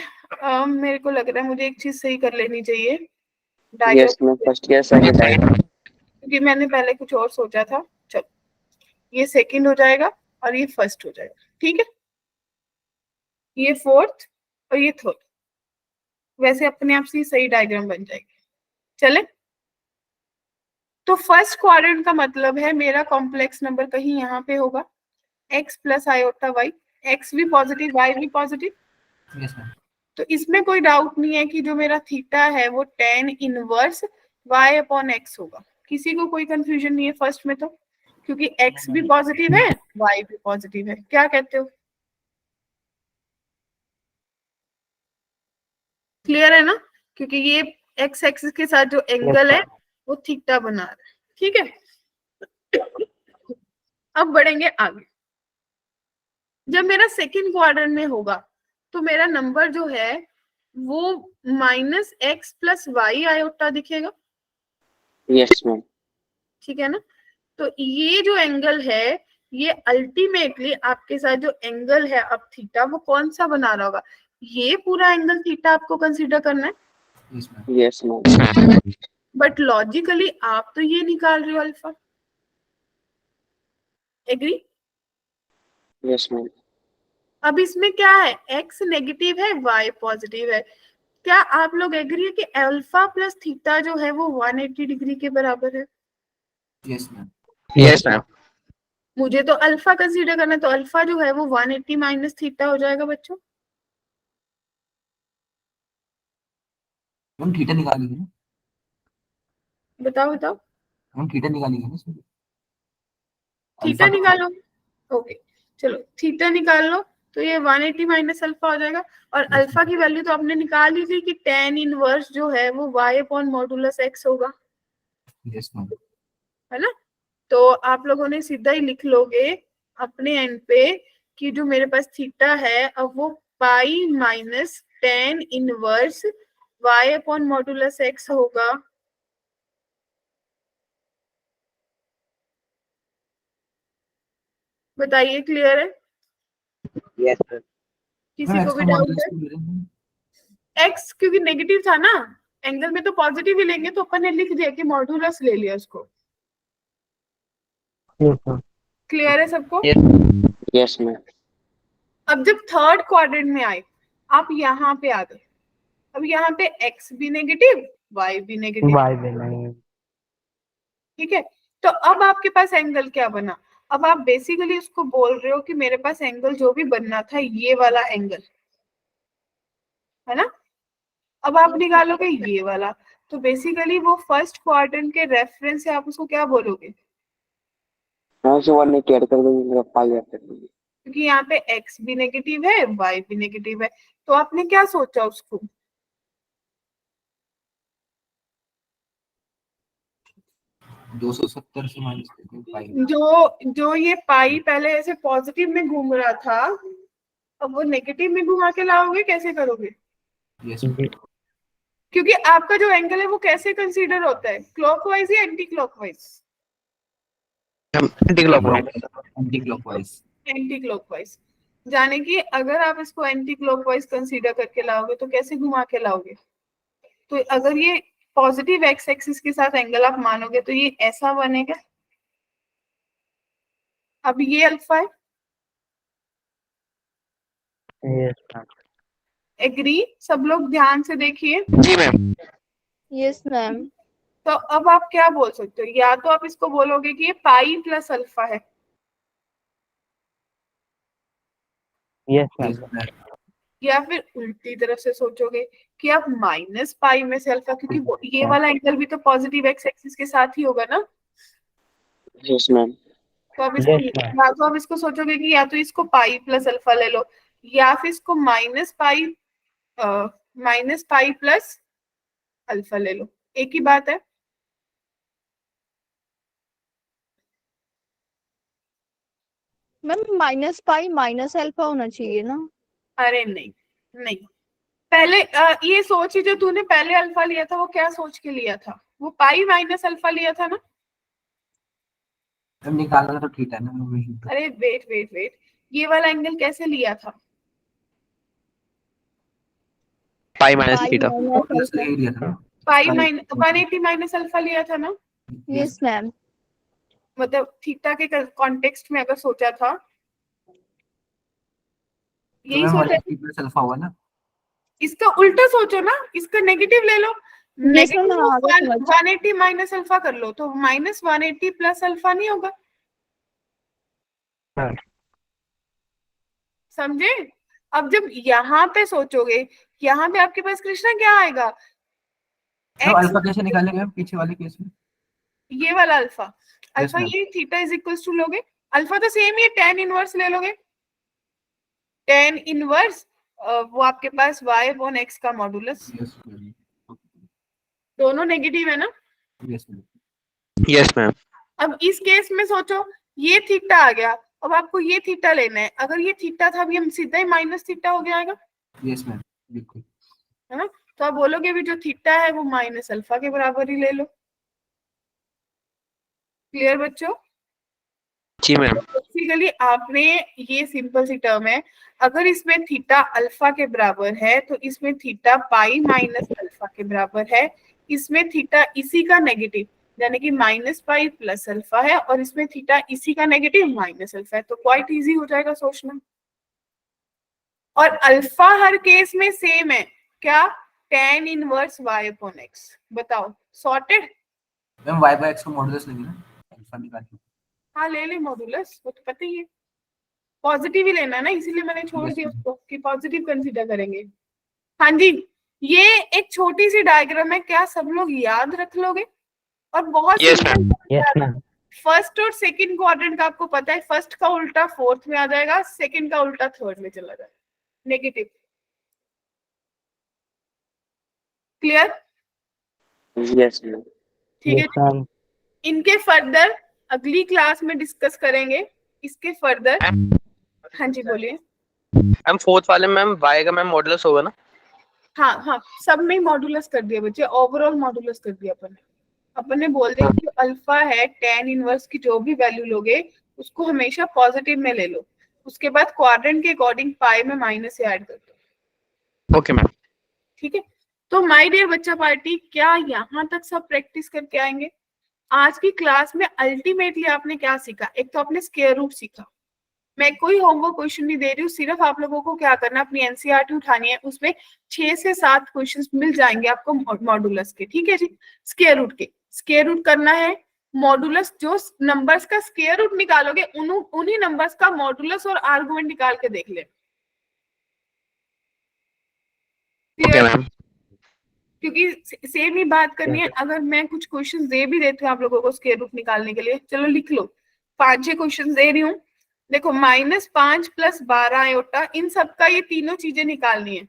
मेरे को लग रहा है मुझे एक चीज सही कर लेनी चाहिए yes diagram, ma'am first year second time. क्योंकि मैंने पहले कुछ और सोचा था। चलो, ये सेकंड हो जाएगा और ये फर्स्ट हो जाएगा। ठीक है, ये फोर्थ और ये थर्ड, वैसे अपने आप से ही सही डायग्राम बन जाएगी। चले, तो फर्स्ट क्वाड्रेंट का मतलब है मेरा कॉम्प्लेक्स नंबर कहीं यहाँ पे होगा, x plus iota y, x भी पॉजिटिव वाई भी पॉजिटिव। Yes ma'am. तो इसमें कोई डाउट नहीं है कि जो मेरा थीटा है वो tan inverse y upon x होगा। किसी को कोई कंफ्यूजन नहीं है फर्स्ट में तो, क्योंकि x भी पॉजिटिव है y भी पॉजिटिव है। क्या कहते हो? क्लियर है ना? क्योंकि ये x एक्सिस के साथ जो एंगल है वो थीटा बना रहा है। ठीक है, अब बढ़ेंगे आगे। जब मेरा सेकंड क्वाड्रेंट में होगा तो मेरा नंबर जो है वो minus x plus y iota दिखेगा। Yes ma'am. ठीक है ना? तो ये जो एंगल है ये अल्टीमेटली आपके साथ जो एंगल है अब थीटा, वो कौन सा बना रहा होगा? ये पूरा एंगल थीटा आपको कंसीडर करना है। Yes ma'am. Yes ma'am. But logically आप तो ये निकाल रहे हो अल्फा। एग्री? Yes ma'am. अब इसमें क्या है, x नेगेटिव है y पॉजिटिव है। क्या आप लोग एग्री है कि अल्फा प्लस थीटा जो है वो 180 डिग्री के बराबर है? Yes ma'am. Yes ma'am. मुझे तो अल्फा कंसीडर करना है, तो अल्फा जो है वो 180 माइनस थीटा हो जाएगा बच्चों। हम थीटा निकालेंगे ना। बताओ बताओ, हम थीटा निकालेंगे ना इसमें। थीटा अल्फा निकालो। ओके, चलो थीटा निकाल लो, तो ये 180 माइनस अल्फा हो जाएगा। और अल्फा की वैल्यू तो आपने निकाल ली थी कि tan इनवर्स जो है वो y अपॉन मॉडुलस x होगा। Yes ma'am. है ना? तो आप लोगों ने सीधा ही लिख लोगे अपने एंड पे कि जो मेरे पास थीटा है अब वो pi minus tan inverse y upon modulus x होगा। बताइए, क्लियर है? Yes ma'am. किसी को भी डाउट है? x क्योंकि नेगेटिव था ना, एंगल में तो पॉजिटिव ही लेंगे, तो अपन ने लिख दिया कि मॉडुलस ले लिया उसको। क्लियर है सबको? Yes ma'am. अब जब थर्ड क्वाड्रेंट में आए, आप यहाँ पे आ गए, अब यहाँ पे x भी नेगेटिव y भी नेगेटिव। वाई भी नहीं। ठीक है, तो अब आपके पास एंगल क्या बना? अब आप बेसिकली उसको बोल रहे हो कि मेरे पास एंगल जो भी बनना था ये वाला एंगल, है ना? अब आप निकालोगे ये वाला, तो बेसिकली वो फर्स्ट क्वाड्रेंट के रेफरेंस से आप उसको क्या बोलोगे? हाँ से 180 ऐड कर देंगे, मेरा पाई ऐड कर देंगे। क्योंकि यहाँ पे x भी नेगेटिव है y भी नेगेटिव है, तो आपने क्या सोचा उसको? 270 से माइनस करके पाई। जो ये पाई पहले ऐसे पॉजिटिव में घूम रहा था, अब वो नेगेटिव में घुमा के लाओगे, कैसे करोगे? यस क्योंकि आपका जो एंगल है वो कैसे कंसीडर होता है, क्लॉकवाइज या anti clockwise? Anti clockwise. Anti clockwise. Anti clockwise. जाने कि अगर आप इसको एंटी क्लॉकवाइज कंसीडर करके लाओगे तो कैसे घुमा के लाओगे? तो अगर ये पॉजिटिव एक्स एक्सिस के साथ एंगल आप मानोगे तो ये ऐसा बनेगा। अब ये अल्फा है, यस मैम। एग्री? सब लोग ध्यान से देखिए। जी मैम। Yes ma'am. तो अब आप क्या बोल सकते हो, या तो आप इसको बोलोगे कि ये पाई प्लस अल्फा है, यस मैम। या फिर उल्टी तरफ से सोचोगे कि आप माइनस पाई में से अल्फा, क्योंकि ये वाला एंगल भी तो पॉजिटिव एक्स एक्सिस के साथ ही होगा ना। Yes ma'am. तो आप इसको Yes, ma'am. या तो आप इसको सोचोगे कि या तो इसको पाई प्लस अल्फा ले लो, या फिर इसको माइनस पाई प्लस अल्फा ले लो, एक ही बात है। Ma'am minus pi minus alpha होना चाहिए ना? अरे नहीं नहीं, पहले ये सोच ही, जो तूने पहले अल्फा लिया था वो क्या सोच के लिया था? वो पाई माइनस अल्फा लिया था ना। जब निकालना तो ठीक है ना। अरे वेट वेट वेट, ये वाला एंगल कैसे लिया था? Pi minus pi theta. Minus alpha. Area था ना। पाई माइनस 180 माइनस अल्फा लिया था ना। Yes ma'am. मतलब थीटा के कॉन्टेक्स्ट में अगर सोचा था, यही सोचा। प्लस अल्फा हुआ ना। इसका उल्टा सोचो ना, इसका नेगेटिव ले लो, Yes, ma'am, हाँ, आगे समझ। 180 माइनस अल्फा कर लो तो माइनस 180 प्लस अल्फा नहीं होगा? हाँ। समझे? अब जब यहाँ पे सोचोगे, यहाँ पे आपके पास कृष्णा क्या आएगा? तो अल्फा कैसे निकालेंगे हम पीछे वाले केस में? ये वाला अल्फा, अल्फा ma'am. ये थीटा इज इक्वल टू लोगे, अल्फा तो सेम ही है, tan इनवर्स ले लोगे। tan इनवर्स वो आपके पास y अपॉन x का मॉडुलस, दोनों नेगेटिव है ना। Yes ma'am. अब इस केस में सोचो, ये थीटा आ गया, अब आपको ये थीटा लेना है, अगर ये थीटा था अभी हम सीधा ही माइनस थीटा हो जाएगा, यस मैम बिल्कुल। है ना। तो आप बोलोगे भी जो थीटा है वो माइनस अल्फा के बराबर ही ले लो। क्लियर बच्चों? जी मैम। बेसिकली आपने, ये सिंपल सी टर्म है, अगर इसमें थीटा अल्फा के बराबर है तो इसमें थीटा पाई माइनस अल्फा के बराबर है, इसमें थीटा इसी का नेगेटिव यानी कि माइनस पाई प्लस अल्फा है, और इसमें थीटा इसी का नेगेटिव माइनस अल्फा है। तो क्वाइट इजी हो जाएगा सोचना। और अल्फा हर केस में सेम है, क्या? tan inverse y upon x। बताओ, sorted? Ma'am y by x का मॉडुलस लेंगे ना, अल्फा निकाल के। हाँ ले ले मॉडुलस, वो तो पता ही है, पॉजिटिव ही लेना है ना, इसीलिए मैंने छोड़ दिया उसको कि पॉजिटिव कंसीडर करेंगे। हाँ जी, ये एक छोटी सी डायग्राम है, क्या सब लोग याद रख लोगे? और बहुत Yes, यस मैम। फर्स्ट और सेकंड क्वाड्रेंट का आपको पता है, फर्स्ट का उल्टा फोर्थ में आ जाएगा, सेकंड का उल्टा थर्ड में चला जाएगा, नेगेटिव। क्लियर? Yes ma'am. ठीक है। Yes ma'am. इनके फर्दर अगली क्लास में डिस्कस करेंगे, इसके फर्दर। हाँ जी बोलिए। मैम फोर्थ वाले मैम y का मैम मॉडुलस होगा ना? हाँ हाँ, सब में मॉडुलस कर दिया बच्चे, ओवरऑल मॉडुलस कर दिया अपन ने बोल दिया कि अल्फा है, tan इनवर्स की जो भी वैल्यू लोगे उसको हमेशा पॉजिटिव में ले लो, उसके बाद क्वाड्रेंट के अकॉर्डिंग पाई में माइनस ऐड कर दो। Okay ma'am. ठीक है। तो माय डियर बच्चा पार्टी, क्या यहाँ तक सब प्रैक्टिस करके आएंगे? आज की क्लास में अल्टीमेटली आपने क्या सीखा? एक तो आपने स्क्वायर रूट सीखा, मैं कोई होमवर्क क्वेश्चन नहीं दे रही हूँ, सिर्फ आप लोगों को क्या करना, अपनी एनसीईआरटी उठानी है, उसमें 6 से 7 क्वेश्चंस मिल जाएंगे आपको मॉडुलस के। ठीक है जी, स्क्वायर रूट के, स्क्वायर रूट करना है, मॉडुलस जो नंबर्स का स्क्वायर रूट निकालोगे उन्हीं नंबर्स का मॉडुलस और आर्गुमेंट निकाल के देख ले। Okay ma'am. क्योंकि सेम ही बात करनी है, अगर मैं कुछ क्वेश्चन दे भी देती हूँ आप लोगों को स्क्वायर रूट निकालने के लिए, चलो लिख लो, 5-6 क्वेश्चन दे रही हूँ। देखो -5 + 12 आयोटा, इन सबका ये तीनों चीजें निकालनी है।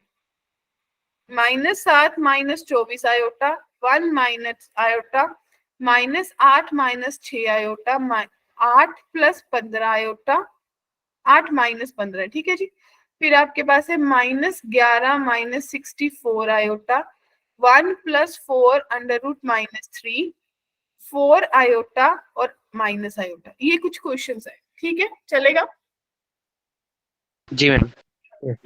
-7 - 24 आयोटा, 1 - आयोटा, -8 -6 आयोटा 8 + 15 आयोटा 8 - 15, ठीक है जी। फिर आपके पास है -11 - 64 आयोटा 1 + 4 √-3 4 आयोटा और माइनस आयोटा। ये कुछ क्वेश्चंस है, ठीक है, चलेगा। जी मैम।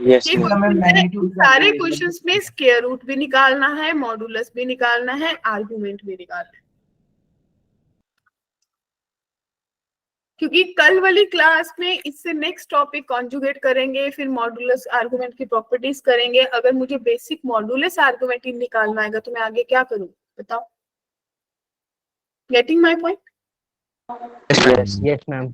यस ये मैम। मैम क्वेश्चन है, मैग्नीट्यूड सारे क्वेश्चंस में स्क्वायर रूट भी निकालना है, मॉडुलस भी निकालना है, आर्गुमेंट भी निकालना है। क्योंकि कल वाली क्लास में इससे नेक्स्ट टॉपिक कॉन्जुगेट करेंगे, फिर मॉडुलस आर्गुमेंट की प्रॉपर्टीज करेंगे। अगर मुझे बेसिक मॉडुलस आर्गुमेंट ही निकालना आएगा तो मैं आगे क्या करूं, बताओ। Getting my point? Yes yes ma'am.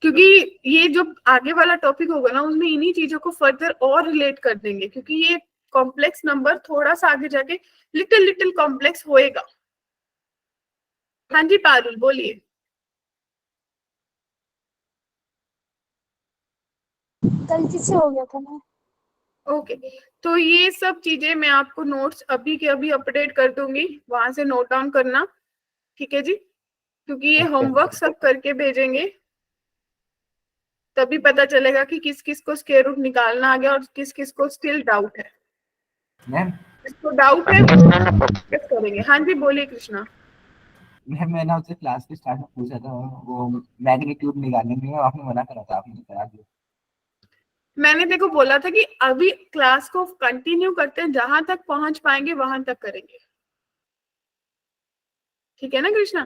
क्योंकि ये जो आगे वाला टॉपिक होगा ना, उसमें इन्हीं चीजों को फर्दर और रिलेट कर देंगे, क्योंकि ये कॉम्प्लेक्स नंबर थोड़ा सा आगे जाके लिटिल कॉम्प्लेक्स होएगा। हाँ जी पारुल बोलिए। गलती से हो गया था ना। ओके तो ये सब चीजें मैं आपको नोट्स अभी के अभी अपडेट कर दूंगी, वहां से नोट डाउन करना, ठीक है जी। क्योंकि ये होमवर्क सब करके भेजेंगे, तभी पता चलेगा कि किस किस को स्क्वायर रूट निकालना आ गया और किस किस को स्टिल डाउट है। मैम जिसको डाउट है डिस्कस करेंगे। हाँ जी बोलिए कृष्णा। मैंने आपसे क्लास के स्टार्ट में पूछा था वो मैग्नीट्यूड निकालने में, आपने मना करा था, आपने करा दिया। मैंने देखो बोला था कि अभी क्लास को कंटिन्यू करते हैं, जहां तक पहुंच पाएंगे वहां तक करेंगे, ठीक है ना कृष्णा।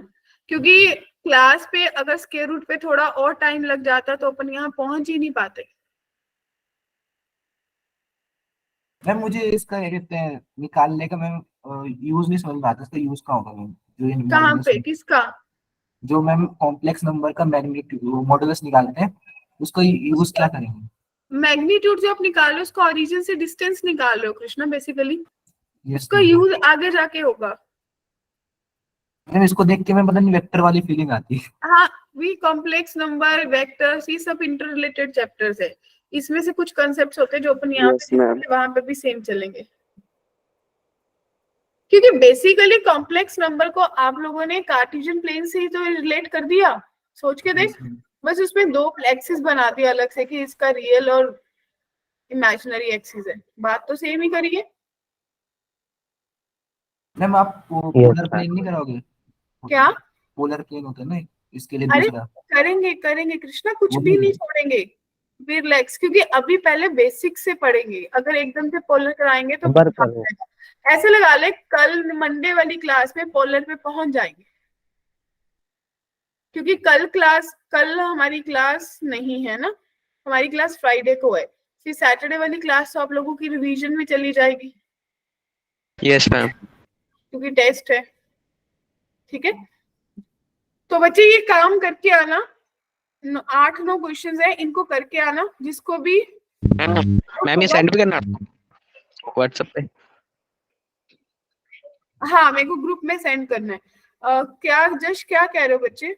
क्योंकि क्लास पे अगर स्क्वायर रूट पे थोड़ा और टाइम लग जाता तो अपन यहाँ पहुंच ही नहीं पाते। मैम मुझे इसका क्या कहते हैं निकालने का मैम यूज नहीं समझ में आता, इसका यूज कहाँ होगा मैम? जो ये कहाँ मॉडुलस पे, किसका? जो मैम कॉम्प्लेक्स नंबर का मैग्नीट्यूड मॉडुलस निकालते हैं, उसका यूज क्या करेंगे? मैग्नीट्यूड जो आप निकाल रहे हो उसका ओरिजिन से डिस्टेंस निकाल रहे हो कृष्णा, बेसिकली यस उसका यूज आगे जाके होगा। मैम, इसको देख के मैं पता नहीं वेक्टर वाली फीलिंग आती है। हाँ वी कॉम्प्लेक्स नंबर, वेक्टर्स, ये सब इंटर रिलेटेड चैप्टर्स है। इसमें से कुछ कंसेप्ट्स होते हैं जो अपन यहाँ यस पे मैम। वहां पे भी सेम चलेंगे। क्योंकि बेसिकली कॉम्प्लेक्स नंबर को आप लोगों ने कार्टेशियन प्लेन से ही तो रिलेट कर दिया, सोच के देख। बस उसमें दो एक्सिस बना दिया अलग से कि इसका रियल और इमेजिनरी एक्सिस है, बात तो सेम ही करिए। मैम आप पोलर प्लेन नहीं कराओगे? क्या? पोलर प्लेन होता है ना इसके लिए अरे दूसरा। करेंगे करेंगे कृष्णा, कुछ वो भी भी नहीं छोड़ेंगे, रिलैक्स। क्योंकि अभी पहले बेसिक से पढ़ेंगे, अगर एकदम से पोलर कराएंगे तो खबर भाग करो। जाएगा। ऐसे लगा ले कल मंडे वाली क्लास में पोलर पे पहुंच जाएंगे, क्योंकि कल हमारी क्लास नहीं है ना, हमारी क्लास फ्राइडे को है। फिर सैटरडे वाली क्लास तो आप लोगों की रिवीजन में चली जाएगी यस मैम। क्योंकि टेस्ट है, ठीक है। तो बच्चे ये काम करके आना, 8-9 क्वेश्चंस है, इनको करके आना। जिसको भी मैम ये सेंड भी करना व्हाट्सएप पे। हाँ मेरे को ग्रुप में सेंड करना है। क्या जश क्या कह रहे हो बच्चे?